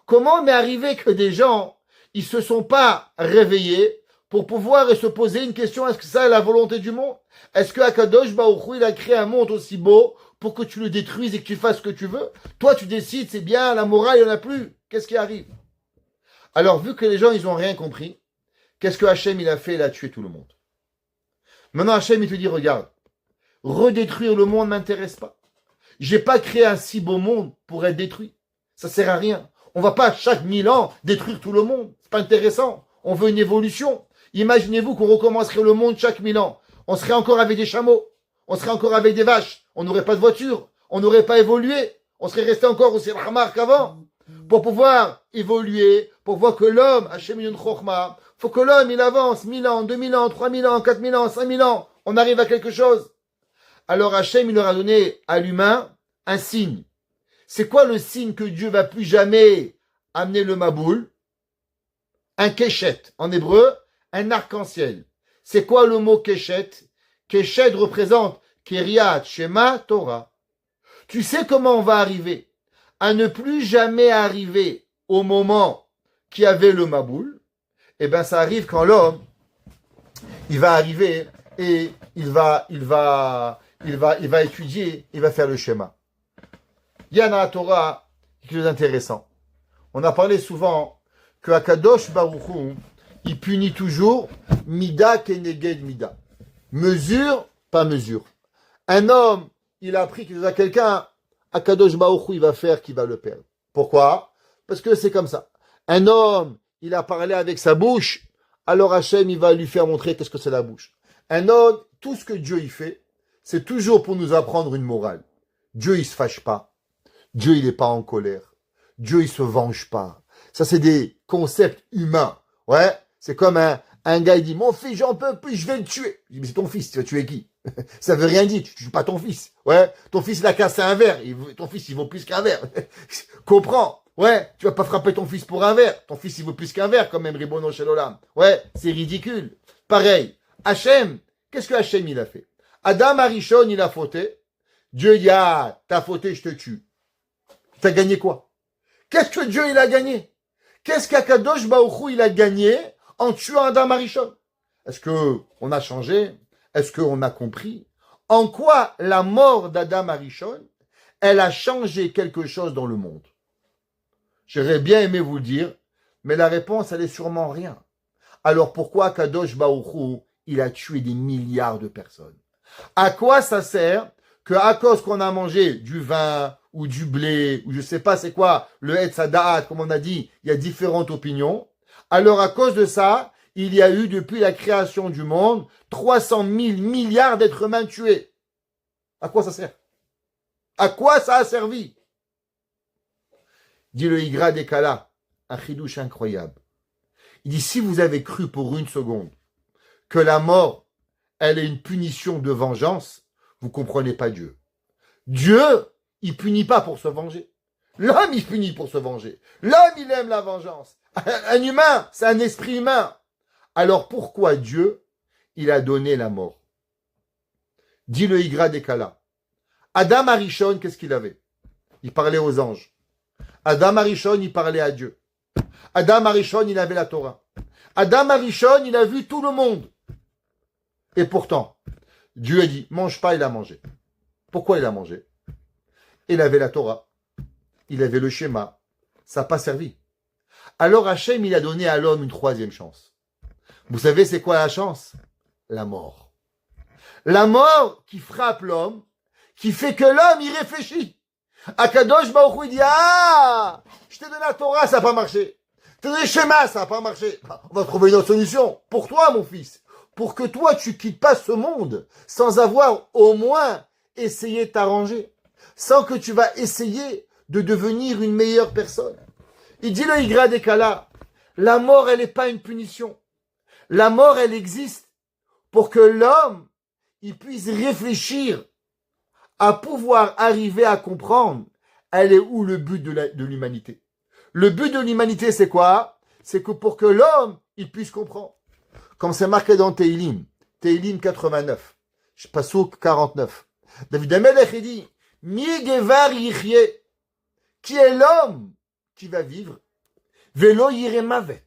Comment on est arrivé que des gens, ils se sont pas réveillés pour pouvoir se poser une question, est-ce que ça est la volonté du monde? Est-ce que Akadosh Baruch Hu, il a créé un monde aussi beau pour que tu le détruises et que tu fasses ce que tu veux? Toi, tu décides, c'est bien, la morale, il n'y en a plus. Qu'est-ce qui arrive? Alors, vu que les gens, ils ont rien compris, qu'est-ce que Hachem, il a fait? Il a tué tout le monde. Maintenant, Hachem, il te dit, regarde, redétruire le monde m'intéresse pas. J'ai pas créé un si beau monde pour être détruit. Ça sert à rien. On va pas chaque 1000 ans détruire tout le monde. C'est pas intéressant. On veut une évolution. Imaginez-vous qu'on recommencerait le monde chaque 1000 ans. On serait encore avec des chameaux. On serait encore avec des vaches. On n'aurait pas de voiture. On n'aurait pas évolué. On serait resté encore aussi ramar qu'avant. Pour pouvoir évoluer, pour voir que l'homme, Hachem Yun Chochma, faut que l'homme, il avance 1000 ans, 2000 ans, 3000 ans, 4000 ans, 5000 ans. On arrive à quelque chose. Alors Hachem, il leur a donné à l'humain un signe. C'est quoi le signe que Dieu va plus jamais amener le Maboul? Un Keshet. En hébreu, un arc-en-ciel. C'est quoi le mot Keshet? Keshet représente Keriat Shema Torah. Tu sais comment on va arriver à ne plus jamais arriver au moment qui avait le Maboul? Eh bien, ça arrive quand l'homme, il va arriver et il va étudier, il va faire le schéma. Il y a dans la Torah quelque chose d'intéressant. On a parlé souvent que Akadosh Baruch Hu, il punit toujours Mida keneged Mida. Mesure, pas mesure. Un homme, il a appris quelque chose à quelqu'un, Akadosh Baruch Hu, il va faire qu'il va le perdre. Pourquoi? Parce que c'est comme ça. Un homme, il a parlé avec sa bouche, alors Hachem, il va lui faire montrer qu'est-ce que c'est la bouche. Un homme, tout ce que Dieu il fait, c'est toujours pour nous apprendre une morale. Dieu, il se fâche pas. Dieu, il n'est pas en colère. Dieu, il se venge pas. Ça, c'est des concepts humains. Ouais, c'est comme un gars, il dit, mon fils, j'en peux plus, je vais le tuer. Je dis, mais c'est ton fils, tu vas tuer qui? Ça veut rien dire, tu tues pas ton fils. Ouais, ton fils, il a cassé un verre. Ton fils, il vaut plus qu'un verre. Comprends? Ouais, tu vas pas frapper ton fils pour un verre. Ton fils, il vaut plus qu'un verre, quand même, Ribono Shel Olam. Ouais, c'est ridicule. Pareil, Hachem, qu'est-ce que Hachem, il a fait? Adam Arishon, il a fauté. Dieu dit, ah, t'as fauté, je te tue. T'as gagné quoi? Qu'est-ce que Dieu, il a gagné? Qu'est-ce qu'Akadosh Baruch Hu, il a gagné en tuant Adam Arishon. Est-ce qu'on a changé? Est-ce qu'on a compris? En quoi la mort d'Adam Arishon, elle a changé quelque chose dans le monde? J'aurais bien aimé vous le dire, mais la réponse, elle est sûrement rien. Alors pourquoi Kadosh Baruch Hu, il a tué des milliards de personnes? À quoi ça sert que à cause qu'on a mangé du vin ou du blé, ou je sais pas c'est quoi, le Etz Hadaat, comme on a dit, il y a différentes opinions. Alors à cause de ça, il y a eu depuis la création du monde 300 000 milliards d'êtres humains tués. À quoi ça sert? À quoi ça a servi? Dit le Igra Dekala, un chidouche incroyable. Il dit, si vous avez cru pour une seconde que la mort, elle est une punition de vengeance, vous comprenez pas Dieu. Dieu, il punit pas pour se venger. L'homme, il punit pour se venger. L'homme, il aime la vengeance. Un humain, c'est un esprit humain. Alors pourquoi Dieu, il a donné la mort? Dit le Igra Dekala. Adam Arishon, qu'est-ce qu'il avait? Il parlait aux anges. Adam Arishon, il parlait à Dieu. Adam Arishon, il avait la Torah. Adam Arishon, il a vu tout le monde. Et pourtant, Dieu a dit, mange pas, il a mangé. Pourquoi il a mangé? Il avait la Torah. Il avait le schéma. Ça n'a pas servi. Alors Hachem, il a donné à l'homme une troisième chance. Vous savez, c'est quoi la chance? La mort. La mort qui frappe l'homme, qui fait que l'homme, il réfléchit. Akadosh Baruch Hu, il dit, ah, je t'ai donné la Torah, ça n'a pas marché. Je t'ai donné le schéma, ça n'a pas marché. On va trouver une autre solution. Pour toi, mon fils. Pour que toi, tu quittes pas ce monde sans avoir au moins essayé de t'arranger. Sans que tu vas essayer de devenir une meilleure personne. Il dit le Igra Dekala, la mort, elle n'est pas une punition. La mort, elle existe pour que l'homme, il puisse réfléchir à pouvoir arriver à comprendre, elle est où le but de l'humanité. Le but de l'humanité, c'est quoi? C'est que pour que l'homme, il puisse comprendre. Comme c'est marqué dans Teilim 89, Passouk 49. David Amelech, il dit, Mi gevar yichye, qui est l'homme qui va vivre, velo yire mavet.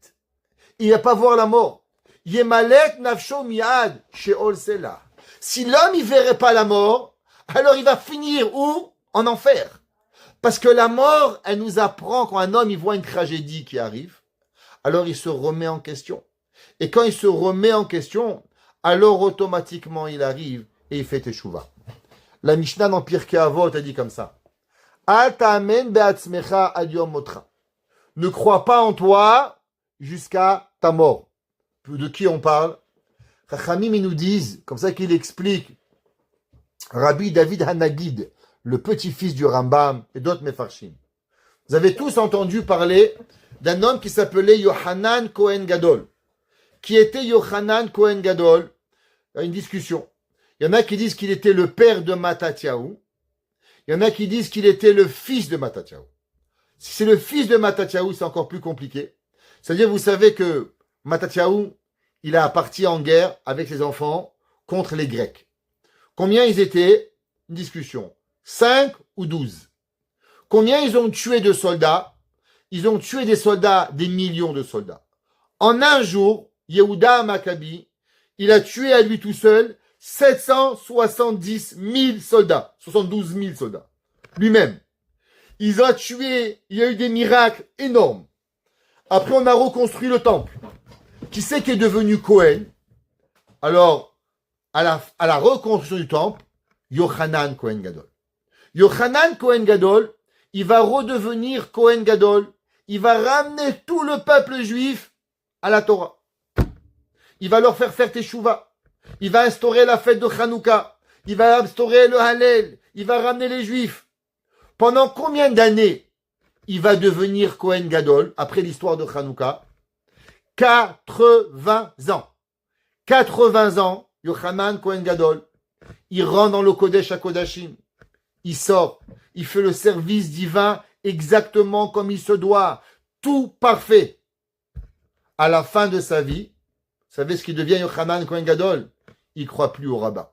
Il va pas voir la mort. Yemalet nafsho miad sheol sela. Si l'homme, il verrait pas la mort, alors il va finir où? En enfer. Parce que la mort, elle nous apprend quand un homme, il voit une tragédie qui arrive, alors il se remet en question. Et quand il se remet en question, alors automatiquement il arrive et il fait teshuva. La Mishnah dans Pirkei Avot a dit comme ça. Al ta'amen be'atzmecha ad yom motra. Ne crois pas en toi jusqu'à ta mort. De qui on parle? Chachamim, ils nous disent, comme ça qu'il explique, Rabbi David Hanagid, le petit-fils du Rambam et d'autres Mefarshim. Vous avez tous entendu parler d'un homme qui s'appelait Yohanan Cohen Gadol. Qui était Yohanan Cohen Gadol? Il y a une discussion. Il y en a qui disent qu'il était le père de Matatyahu. Il y en a qui disent qu'il était le fils de Matatyahu. Si c'est le fils de Matatyahu, c'est encore plus compliqué. C'est-à-dire, vous savez que Matatyahu, il a parti en guerre avec ses enfants contre les Grecs. Combien ils étaient? Une discussion. 5 ou 12. Combien ils ont tué de soldats? Ils ont tué des soldats, des millions de soldats. En un jour, Yehuda Maccabi, il a tué à lui tout seul 770 000 soldats. 72 000 soldats. Lui-même. Il a tué, il y a eu des miracles énormes. Après, on a reconstruit le temple. Qui c'est qui est devenu Cohen? Alors, à la reconstruction du temple, Yohanan Cohen Gadol. Yohanan Cohen Gadol, il va redevenir Cohen Gadol. Il va ramener tout le peuple juif à la Torah. Il va leur faire teshuva. Il va instaurer la fête de Hanouka. Il va instaurer le Hallel. Il va ramener les juifs. Pendant combien d'années il va devenir Cohen Gadol après l'histoire de Hanouka? 80 ans. 80 ans, Yohanan Cohen Gadol, il rentre dans le Kodesh HaKodashim. Il sort. Il fait le service divin exactement comme il se doit. Tout parfait. À la fin de sa vie, vous savez ce qu'il devient Yohanan Cohen Gadol? Il ne croit plus au rabbin.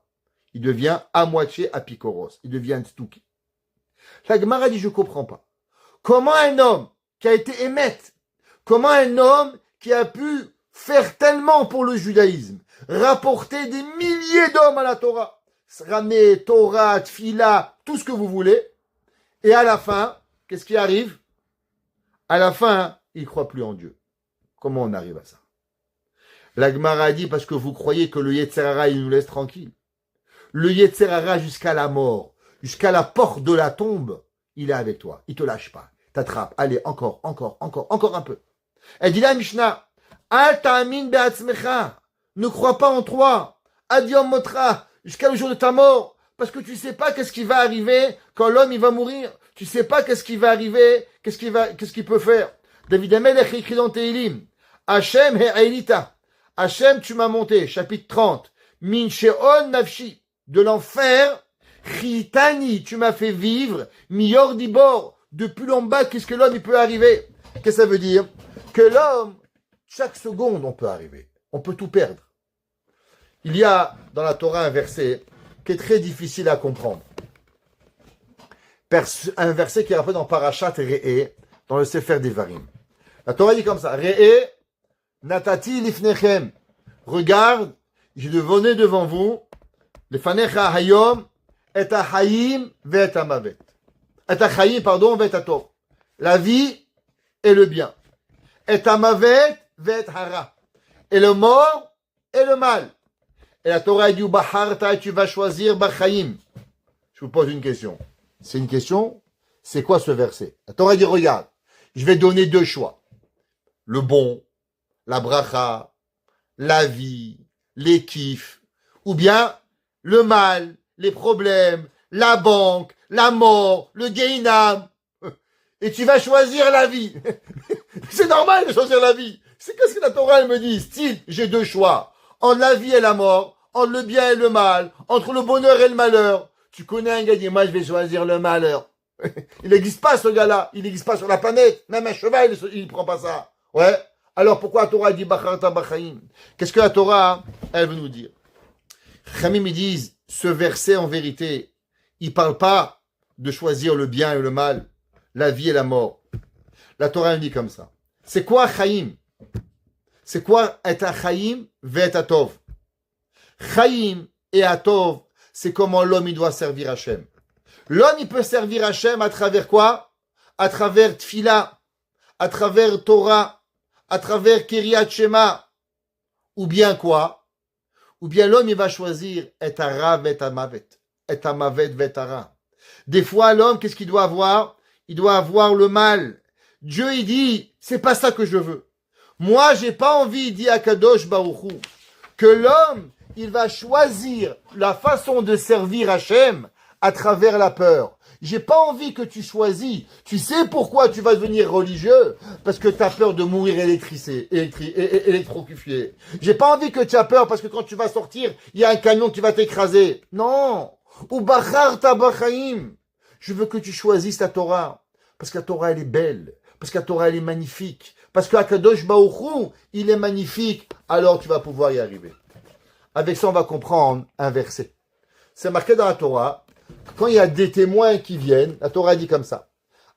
Il devient à moitié apikoros. Il devient un stouki. La Gemara dit, je ne comprends pas. Comment un homme qui a été émette, comment un homme qui a pu faire tellement pour le judaïsme, rapporter des milliers d'hommes à la Torah, ramener Torah, Tfila, tout ce que vous voulez, et à la fin, qu'est-ce qui arrive? À la fin, ils ne croient plus en Dieu. Comment on arrive à ça? La Gemara dit parce que vous croyez que le Yetzer Hara, il nous laisse tranquille. Le Yetzer Hara jusqu'à la mort, jusqu'à la porte de la tombe, il est avec toi. Il te lâche pas. T'attrape. Allez, encore un peu. Elle dit la Mishnah, Al ta'amin be'atzmecha. Ne crois pas en toi. Adiom motra. Jusqu'à le jour de ta mort. Parce que tu sais pas qu'est-ce qui va arriver quand l'homme il va mourir. Tu sais pas qu'est-ce qui va arriver, qu'est-ce qu'il peut faire. David Amelech écrit dans Tehilim, Hachem he'ailita. Hachem, tu m'as monté. Chapitre 30. Min she'on nafshi. De l'enfer. Chitani, tu m'as fait vivre. Miyor dibor. De plus en bas, qu'est-ce que l'homme il peut arriver? Qu'est-ce que ça veut dire? Que l'homme, chaque seconde, on peut arriver. On peut tout perdre. Il y a dans la Torah un verset qui est très difficile à comprendre. Un verset qui est rappelé dans Parashat Re'eh, dans le Sefer Devarim. La Torah dit comme ça, Re'eh, natati lifnechem. Regarde, j'ai donné devant vous, lefanecha hayom, et hayim ve'et hamavet. Et hayim, pardon, ve'et hatov. La vie et le bien. Et hamavet ve'et hara. Et le mort et le mal. Et la Torah dit, Baharta, tu vas choisir Bachayim. Je vous pose une question. C'est une question. C'est quoi ce verset? La Torah dit, regarde, je vais donner deux choix. Le bon, la bracha, la vie, les kiffs, ou bien le mal, les problèmes, la banque, la mort, le Gehinam. Et tu vas choisir la vie. C'est normal de choisir la vie. C'est qu'est-ce que la Torah elle me dit? Style, j'ai deux choix. Entre la vie et la mort, entre le bien et le mal, entre le bonheur et le malheur. Tu connais un gars qui dit, moi je vais choisir le malheur. Il n'existe pas ce gars-là, il n'existe pas sur la planète. Même un cheval, il ne prend pas ça. Ouais. Alors pourquoi la Torah dit Bacharta Bachayim? Qu'est-ce que la Torah, elle veut nous dire? Chamim, ils disent, ce verset en vérité, il ne parle pas de choisir le bien et le mal, la vie et la mort. La Torah elle dit comme ça. C'est quoi Chaim? C'est quoi et Chaim ve'et atov? Chaim et atov, c'est comment l'homme il doit servir Hachem. L'homme il peut servir Hachem à travers quoi? À travers Tfila, à travers Torah, à travers Kiryat Shema. Ou bien quoi? Ou bien l'homme il va choisir et hara ve'et hamavet. Et hamavet ve'et hara. Des fois l'homme qu'est-ce qu'il doit avoir? Il doit avoir le mal. Dieu il dit, c'est pas ça que je veux. Moi, j'ai pas envie, dit Akadosh Baruch Hu, que l'homme, il va choisir la façon de servir Hachem à travers la peur. J'ai pas envie que tu choisis. Tu sais pourquoi tu vas devenir religieux? Parce que tu as peur de mourir électrocuté. J'ai pas envie que tu aies peur parce que quand tu vas sortir, il y a un camion qui va t'écraser. Non. Ou bachar tabachaim. Je veux que tu choisisses ta Torah. Parce que la Torah, elle est belle. Parce que la Torah, elle est magnifique. Parce que Akadosh Baruch Hu, il est magnifique. Alors tu vas pouvoir y arriver. Avec ça, on va comprendre un verset. C'est marqué dans la Torah. Quand il y a des témoins qui viennent, la Torah dit comme ça.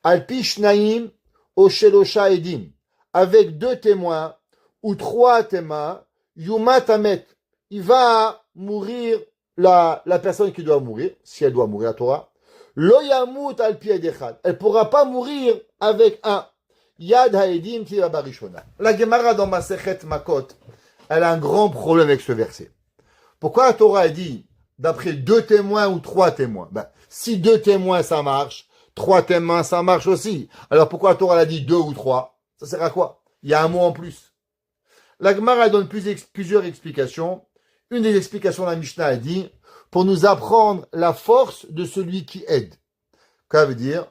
Alpi shnaim o shelosha edim. Avec deux témoins ou trois témoins, yuma tamet. Il va mourir la personne qui doit mourir, si elle doit mourir, la Torah. Lo yamut alpi edechad. Elle ne pourra pas mourir avec un. Yad haedim tira barishona. La Gemara dans Masechet Makot, elle a un grand problème avec ce verset. Pourquoi la Torah a dit d'après deux témoins ou trois témoins? Si deux témoins ça marche, trois témoins ça marche aussi. Alors pourquoi la Torah a dit deux ou trois? Ça sert à quoi? Il y a un mot en plus. La Gemara donne plusieurs explications. Une des explications de la Mishnah a dit pour nous apprendre la force de celui qui aide. Qu'est-ce que ça veut dire?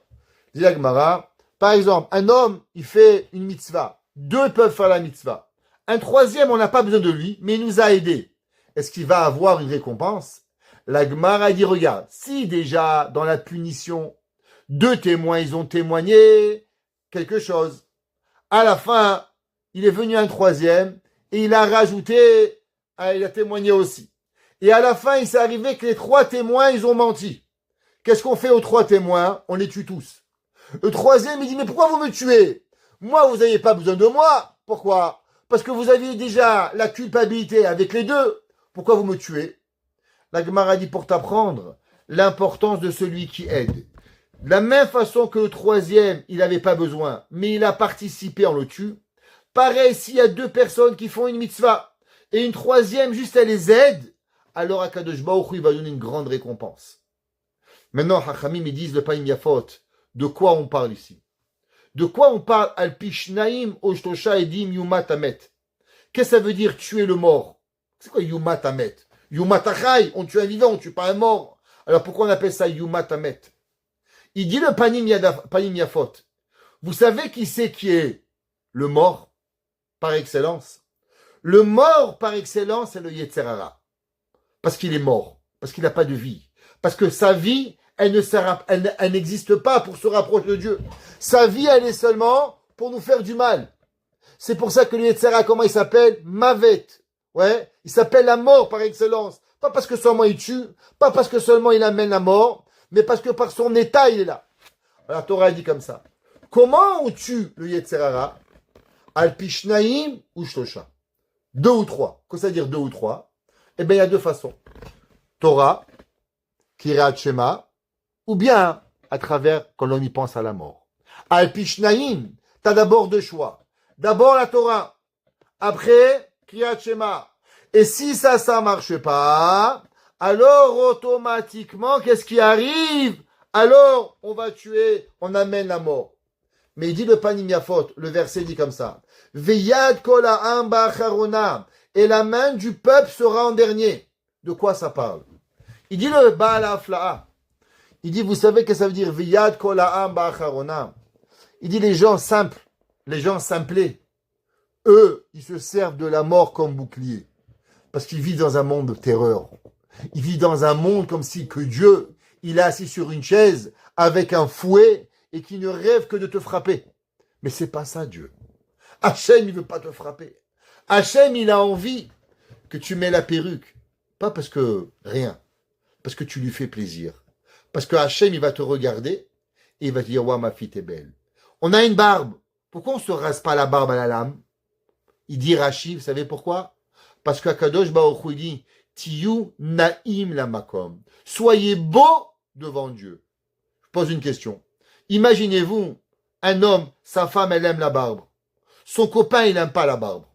Dit la Gemara. Par exemple, un homme, il fait une mitzvah. Deux peuvent faire la mitzvah. Un troisième, on n'a pas besoin de lui, mais il nous a aidés. Est-ce qu'il va avoir une récompense? La Gemara dit, regarde, si déjà, dans la punition, deux témoins, ils ont témoigné quelque chose. À la fin, il est venu un troisième, et il a rajouté, il a témoigné aussi. Et à la fin, il s'est arrivé que les trois témoins, ils ont menti. Qu'est-ce qu'on fait aux trois témoins? On les tue tous. Le troisième, il dit, mais pourquoi vous me tuez? Moi, vous n'avez pas besoin de moi. Pourquoi? parce que vous aviez déjà la culpabilité avec les deux. Pourquoi vous me tuez? La Gemara dit pour t'apprendre l'importance de celui qui aide. De la même façon que le troisième, il n'avait pas besoin, mais il a participé, on le tue. Pareil, s'il y a deux personnes qui font une mitzvah, et une troisième, juste elle les aide, alors Akadosh Baruch Hu, il va donner une grande récompense. Maintenant, Hachamim, ils disent le Paim Yafot. De quoi on parle ici? De quoi on parle? Al Pishnaim, Oshtosha, Edim, Yumat Amet. Qu'est-ce que ça veut dire tuer le mort? C'est quoi Yumat Amet? Yumat Achai, on tue un vivant, on tue pas un mort. Alors pourquoi on appelle ça Yumat Amet? Il dit le Panim Yafot. Vous savez qui c'est qui est le mort par excellence? Le mort par excellence, c'est le Yetzer Hara. Parce qu'il est mort. Parce qu'il n'a pas de vie. Parce que sa vie, elle n'existe pas pour se rapprocher de Dieu. Sa vie, elle est seulement pour nous faire du mal. C'est pour ça que le Yetzer Hara, comment il s'appelle? Mavet. Ouais. Il s'appelle la mort par excellence. Pas parce que seulement il tue. Pas parce que seulement il amène la mort. Mais parce que par son état, il est là. Alors, la Torah dit comme ça. Comment on tue le Yetzer Hara? Al Pishnaim ou Shlosha. 2 ou 3. Qu'est-ce que ça veut dire 2 ou 3? Eh bien, il y a 2 façons. Torah, Kirat Shema, ou bien à travers quand l'on y pense à la mort. Al Pishnaim, tu as d'abord 2 choix. D'abord la Torah, après Kirat Shema. Et si ça marche pas, alors automatiquement, qu'est-ce qui arrive? Alors, on va tuer, on amène la mort. Mais il dit le Panim Yafot, le verset dit comme ça. Veyad kol ha'am ba'acharona. Et la main du peuple sera en dernier. De quoi ça parle? Il dit le Baal Hafla'a. Il dit, vous savez que ça veut dire Veyad kol ha'am ba'acharona. Il dit les gens simples, les gens simplés, eux, ils se servent de la mort comme bouclier. Parce qu'ils vivent dans un monde de terreur. Ils vivent dans un monde comme si que Dieu, il est assis sur une chaise avec un fouet et qui ne rêve que de te frapper. Mais c'est pas ça, Dieu. Hachem, il veut pas te frapper. Hachem, il a envie que tu mets la perruque. Pas parce que rien. Parce que tu lui fais plaisir. Parce que Hachem, il va te regarder et il va te dire, ouais, ma fille, t'es belle. On a une barbe. Pourquoi on se rase pas la barbe à la lame? Il dit Rashi, vous savez pourquoi? Parce qu'Akadosh Baruch Hu dit, Tiyu naim la makom. Soyez beau devant Dieu. Je pose une question. Imaginez-vous, un homme, sa femme, elle aime la barbe. Son copain, il n'aime pas la barbe.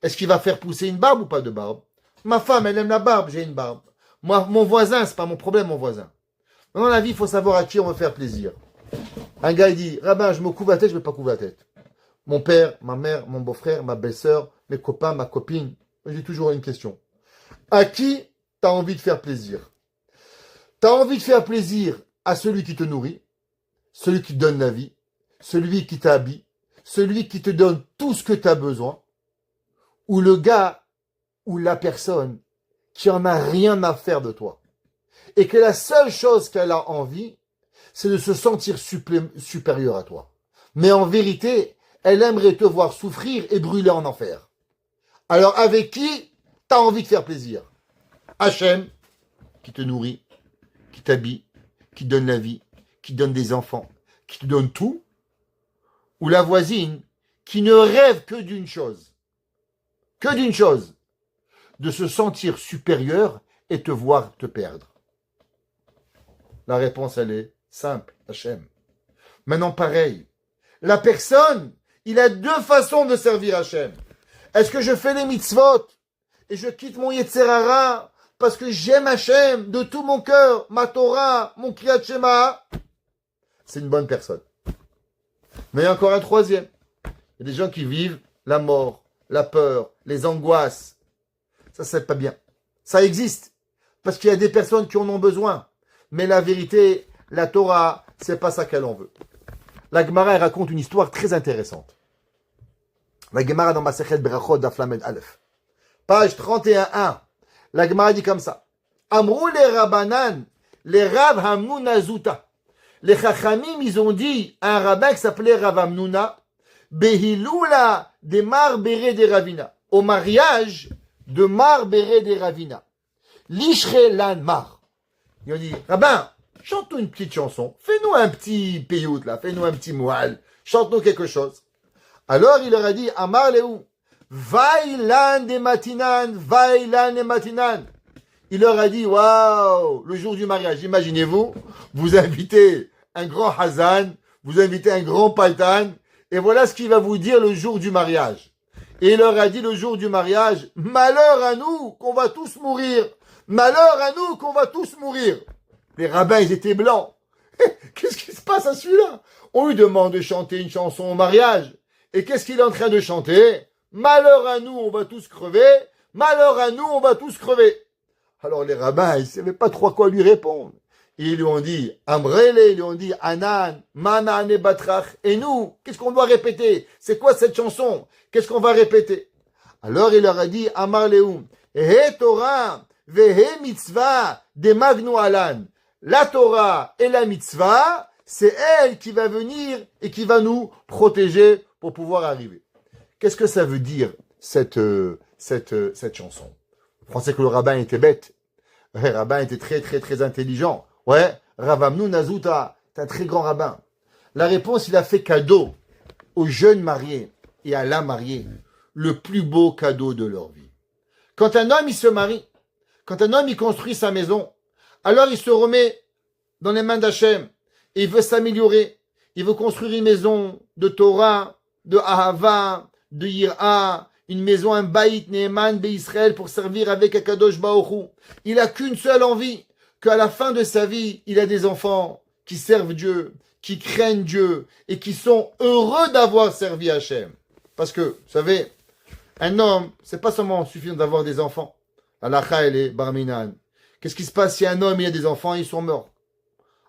Est-ce qu'il va faire pousser une barbe ou pas de barbe? Ma femme, elle aime la barbe, j'ai une barbe. Moi, mon voisin, c'est pas mon problème, mon voisin. Dans la vie, il faut savoir à qui on veut faire plaisir. Un gars, il dit, Rabbin, je me couvre la tête, je ne vais pas couvrir la tête. Mon père, ma mère, mon beau-frère, ma belle-sœur, mes copains, ma copine. J'ai toujours une question. À qui tu as envie de faire plaisir? Tu as envie de faire plaisir à celui qui te nourrit, celui qui te donne la vie, celui qui t'habille, celui qui te donne tout ce que tu as besoin, ou le gars ou la personne qui en a rien à faire de toi. Et que la seule chose qu'elle a envie, c'est de se sentir supérieure à toi. Mais en vérité, elle aimerait te voir souffrir et brûler en enfer. Alors avec qui tu as envie de faire plaisir? Hachem, qui te nourrit, qui t'habille, qui donne la vie, qui donne des enfants, qui te donne tout, ou la voisine qui ne rêve que d'une chose, de se sentir supérieur et te voir te perdre. La réponse, elle est simple, Hachem. Maintenant, pareil, la personne, il a 2 façons de servir Hachem. Est-ce que je fais les mitzvot et je quitte mon Yetzer Hara parce que j'aime Hachem de tout mon cœur, ma Torah, mon Kriyat Shema? C'est une bonne personne. Mais il y a encore un troisième. Il y a des gens qui vivent la mort, la peur, les angoisses. Ça, c'est pas bien. Ça existe. Parce qu'il y a des personnes qui en ont besoin. Mais la vérité, la Torah, c'est pas ça qu'elle en veut. La Gemara raconte une histoire très intéressante. La Gemara dans Masechet Berachot d'Aflamed Aleph. Page 31.1. La Gemara dit comme ça. Amrou les Rabbanan, les Rav Hamnuna Zuta. Les Chachamim, ils ont dit à un rabbin qui s'appelait Rav Hamnuna, Behilula de Mar Bere de Ravina. Au mariage de Mar Bere de Ravina. Lishre Lan Mar. Ils ont dit, rabbin, chante-nous une petite chanson. Fais-nous un petit payout là, fais-nous un petit moal. Chante-nous quelque chose. Alors il leur a dit, Amar Leou, Vailan de matinan, vailan de matinan. Il leur a dit, waouh, le jour du mariage, imaginez-vous, vous invitez un grand Hazan, vous invitez un grand Paltan, et voilà ce qu'il va vous dire le jour du mariage. Et il leur a dit le jour du mariage, malheur à nous qu'on va tous mourir. Malheur à nous qu'on va tous mourir. Les rabbins, ils étaient blancs. Qu'est-ce qui se passe à celui-là? On lui demande de chanter une chanson au mariage. Et qu'est-ce qu'il est en train de chanter? Malheur à nous, on va tous crever. Malheur à nous, on va tous crever. Alors les rabbins, ils ne savaient pas trop à quoi lui répondre. Ils lui ont dit, Amrele, ils lui ont dit, Anan, Manane Batrach. Et nous, qu'est-ce qu'on doit répéter? C'est quoi cette chanson? Qu'est-ce qu'on va répéter? Alors il leur a dit, Amar Leum, He Torah, Vehe Mitzvah, de Magnu Alan. La Torah et la Mitzvah, c'est elle qui va venir et qui va nous protéger pour pouvoir arriver. Qu'est-ce que ça veut dire, cette chanson? Vous pensez que le rabbin était bête? Le rabbin était très, très, très intelligent. Ouais, Ravamnu Nazuta, c'est un très grand rabbin. La réponse, il a fait cadeau aux jeunes mariés et à la mariée, le plus beau cadeau de leur vie. Quand un homme, il se marie, quand un homme, il construit sa maison, alors il se remet dans les mains d'Hachem et il veut s'améliorer. Il veut construire une maison de Torah, de Ahava, de Yirah, une maison, un Baït Neeman Israël pour servir avec Akadosh Baruch Hu. Il a qu'une seule envie, qu'à la fin de sa vie, il a des enfants qui servent Dieu, qui craignent Dieu et qui sont heureux d'avoir servi Hachem. Parce que, vous savez, un homme, c'est pas seulement suffisant d'avoir des enfants. Halakha, elle est barminan. Qu'est-ce qui se passe si un homme il a des enfants et ils sont morts?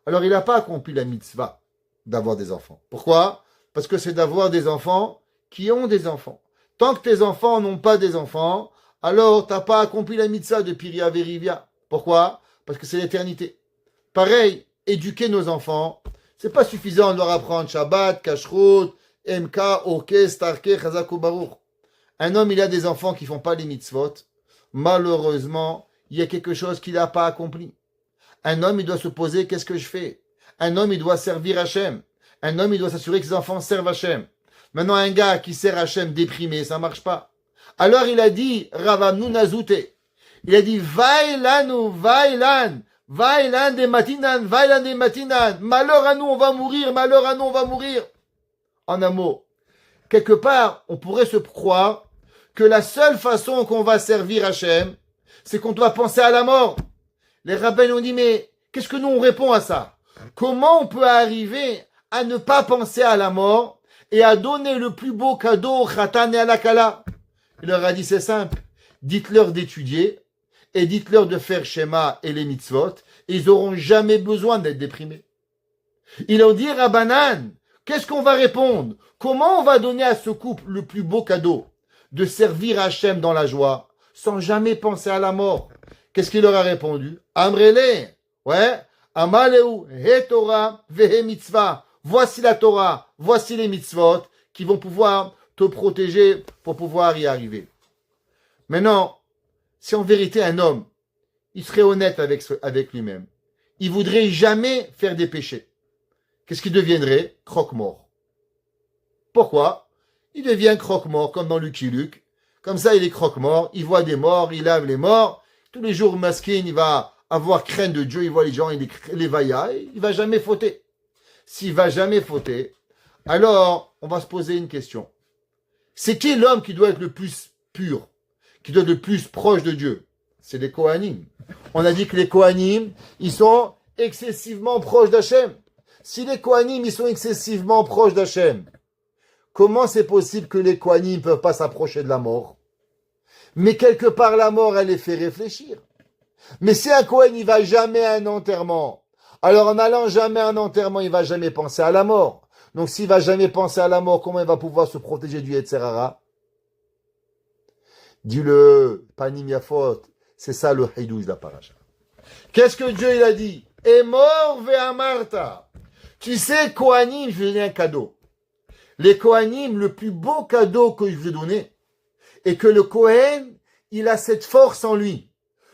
Alors il n'a pas accompli la mitzvah d'avoir des enfants. Pourquoi? Parce que c'est d'avoir des enfants qui ont des enfants. Tant que tes enfants n'ont pas des enfants, alors tu n'as pas accompli la mitzvah de Piria Verivia. Pourquoi? Parce que c'est l'éternité. Pareil, éduquer nos enfants, c'est pas suffisant de leur apprendre Shabbat, Kashrut, MK, Orke, Starke, Chazak ou Baruch. Un homme, il a des enfants qui font pas les mitzvot. Malheureusement, il y a quelque chose qu'il n'a pas accompli. Un homme, il doit se poser, qu'est-ce que je fais? Un homme, il doit servir Hachem. Un homme, il doit s'assurer que ses enfants servent Hachem. Maintenant, un gars qui sert Hachem déprimé, ça marche pas. Alors, il a dit, Ravamnu Nazute. Il a dit, Vailanu, Vailan, Vailan de Matinan, Vailan de Matinan. Malheur à nous, on va mourir, malheur à nous, on va mourir. En un mot, quelque part, on pourrait se croire que la seule façon qu'on va servir Hachem, c'est qu'on doit penser à la mort. Les rabbins ont dit, mais qu'est-ce que nous on répond à ça? Comment on peut arriver à ne pas penser à la mort et à donner le plus beau cadeau au Khatan et à la Kala? Il leur a dit, c'est simple, dites-leur d'étudier et dites-leur de faire Shema et les mitzvot, et ils n'auront jamais besoin d'être déprimés. Ils ont dit, Rabbanan, qu'est-ce qu'on va répondre? Comment on va donner à ce couple le plus beau cadeau? De servir Hachem dans la joie, sans jamais penser à la mort. Qu'est-ce qu'il leur a répondu? Amrele, ouais, Amaleu, He Torah, Vehe Mitzvah. Voici la Torah, voici les mitzvot qui vont pouvoir te protéger pour pouvoir y arriver. Maintenant, si en vérité un homme, il serait honnête avec lui-même, il voudrait jamais faire des péchés, qu'est-ce qu'il deviendrait? Croque-mort. Pourquoi? Il devient croque-mort, comme dans Lucky Luke. Comme ça, il est croque-mort, il voit des morts, il lave les morts. Tous les jours, masquin, il va avoir crainte de Dieu, il voit les gens, il les vailla, il va jamais fauter. S'il va jamais fauter, alors on va se poser une question. C'est qui l'homme qui doit être le plus pur, qui doit être le plus proche de Dieu? C'est les Kohanim. On a dit que les Kohanim, ils sont excessivement proches d'Hachem. Si les Kohanim, ils sont excessivement proches d'Hachem, comment c'est possible que les Kohanim ne peuvent pas s'approcher de la mort? Mais quelque part, la mort, elle les fait réfléchir. Mais si un Kohen, il va jamais à un enterrement, alors en allant jamais à un enterrement, il va jamais penser à la mort. Donc s'il va jamais penser à la mort, comment il va pouvoir se protéger du Yetzer Hara? Dis-le, Panim Yafot, c'est ça le Hidouj de la paracha. Qu'est-ce que Dieu il a dit? Et mort ve'amarta. Tu sais, Kohanim, je vais donner un cadeau. Les Kohanim, le plus beau cadeau que je vais donner, et que le Kohen, il a cette force en lui,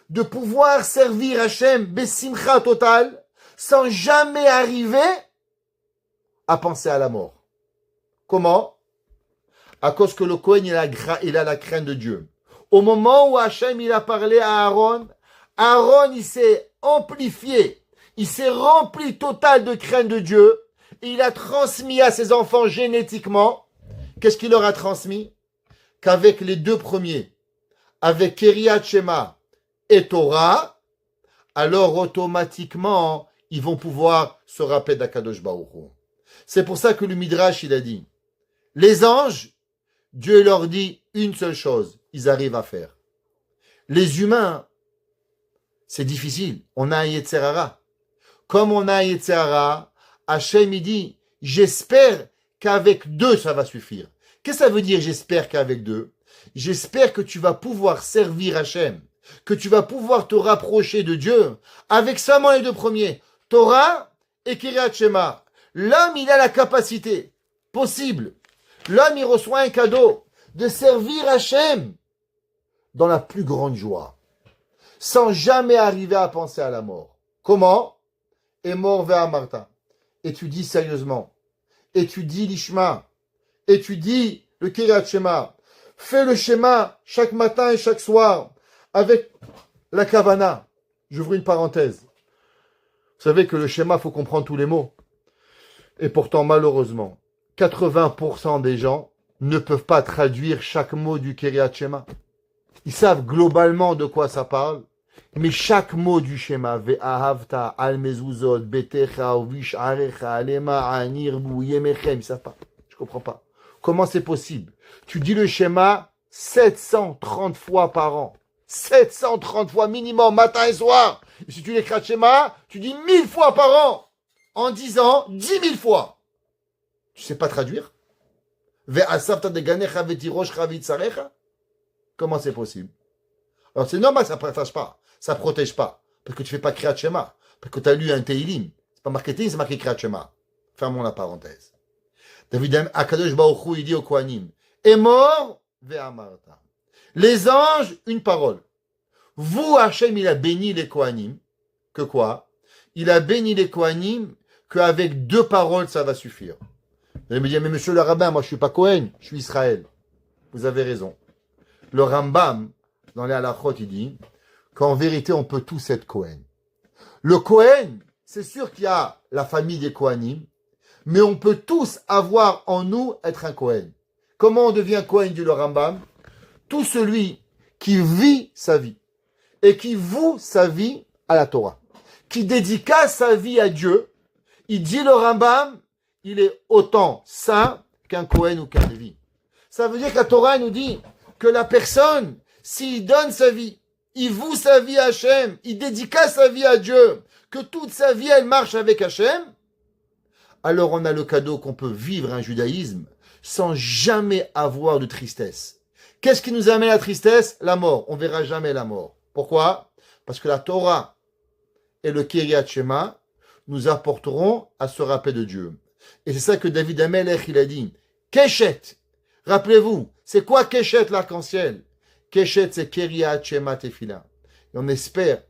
de pouvoir servir Hachem, besimcha total, sans jamais arriver à penser à la mort. Comment? à cause que le Kohen, il a la crainte de Dieu. Au moment où Hachem, il a parlé à Aaron, Aaron, il s'est amplifié, il s'est rempli total de crainte de Dieu, et il a transmis à ses enfants génétiquement, qu'est-ce qu'il leur a transmis? Qu'avec les deux premiers, avec Kiryat Shema et Torah, alors automatiquement, ils vont pouvoir se rappeler d'Akadosh Baruch Hu. C'est pour ça que le Midrash, il a dit, les anges, Dieu leur dit une seule chose, ils arrivent à faire. Les humains, c'est difficile. On a un Yetzer Hara. Comme on a un Yetzer Hara, Hachem, il dit, j'espère qu'avec deux, ça va suffire. Qu'est-ce que ça veut dire, j'espère qu'avec deux? J'espère que tu vas pouvoir servir Hachem, que tu vas pouvoir te rapprocher de Dieu avec seulement les deux premiers, Torah et Kiryat Shema. L'homme, il a la capacité possible. L'homme, il reçoit un cadeau de servir Hachem dans la plus grande joie, sans jamais arriver à penser à la mort. Comment? Et mort vers Martha. Étudie sérieusement. Étudie l'Ishma. Étudie le Kiryat Shema. Fais le schéma chaque matin et chaque soir avec la Kavana. J'ouvre une parenthèse. Vous savez que le schéma, il faut comprendre tous les mots. Et pourtant, malheureusement, 80% des gens ne peuvent pas traduire chaque mot du Kiryat Shema. Ils savent globalement de quoi ça parle, mais chaque mot du schéma, Ve'ahavta, al-mezuzot, betecha, vish'arecha, alema, anirbu, yemechem, ils ne savent pas. Je ne comprends pas. Comment c'est possible? Tu dis le schéma 730 fois par an. 730 fois minimum, matin et soir. Et si tu l'écris le schéma, tu dis 1000 fois par an. En 10 ans, 10 000 fois. Tu ne sais pas traduire? Comment c'est possible? Alors c'est normal, ça ne protège pas. Ça ne protège pas. Parce que tu ne fais pas Kriyat Shema. Parce que tu as lu un Teilim. C'est pas marketing, c'est marqué Kriyat Shema. Fermons la parenthèse. David Akadosh Baruch Hu, il dit au Kohanim, est mort, ve'amarta. Les anges, une parole. Vous, Hachem, il a béni les Kohanim. Que quoi? Il a béni les Kohanim qu'avec deux paroles, ça va suffire. Vous allez me dire, mais monsieur le rabbin, moi je ne suis pas Kohen, je suis Israël. Vous avez raison. Le Rambam, dans les halachot, il dit qu'en vérité, on peut tous être Kohen. Le Kohen, c'est sûr qu'il y a la famille des Kohanim, mais on peut tous avoir en nous être un Kohen. Comment on devient Kohen, dit le Rambam? Tout celui qui vit sa vie et qui voue sa vie à la Torah, qui dédicace sa vie à Dieu, il dit le Rambam, il est autant saint qu'un Kohen ou qu'un Lévi. Ça veut dire que la Torah nous dit que la personne, s'il donne sa vie, il voue sa vie à Hachem, il dédicace sa vie à Dieu, que toute sa vie elle marche avec Hachem, alors on a le cadeau qu'on peut vivre un judaïsme sans jamais avoir de tristesse. Qu'est-ce qui nous amène à la tristesse? La mort. On ne verra jamais la mort. Pourquoi? Parce que la Torah et le Kiryat Shema nous apporteront à se rappeler de Dieu. Et c'est ça que David Amelech, il a dit. Keshet. Rappelez-vous, c'est quoi Keshet, l'arc-en-ciel? Keshet, c'est Kiryat Shema Tefila. Et on espère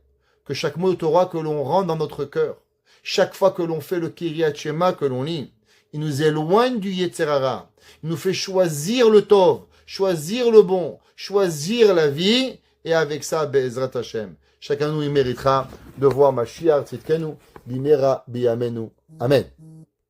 que chaque mot de Torah que l'on rend dans notre cœur, chaque fois que l'on fait le Kiryat Shema que l'on lit, il nous éloigne du Yetzer Hara. Il nous fait choisir le Tov, choisir le bon, choisir la vie, et avec ça, Be'ezrat Hashem. Chacun de nous, il méritera de voir Mashiach Tzidkenu, Bimera Biyamenu. Amen.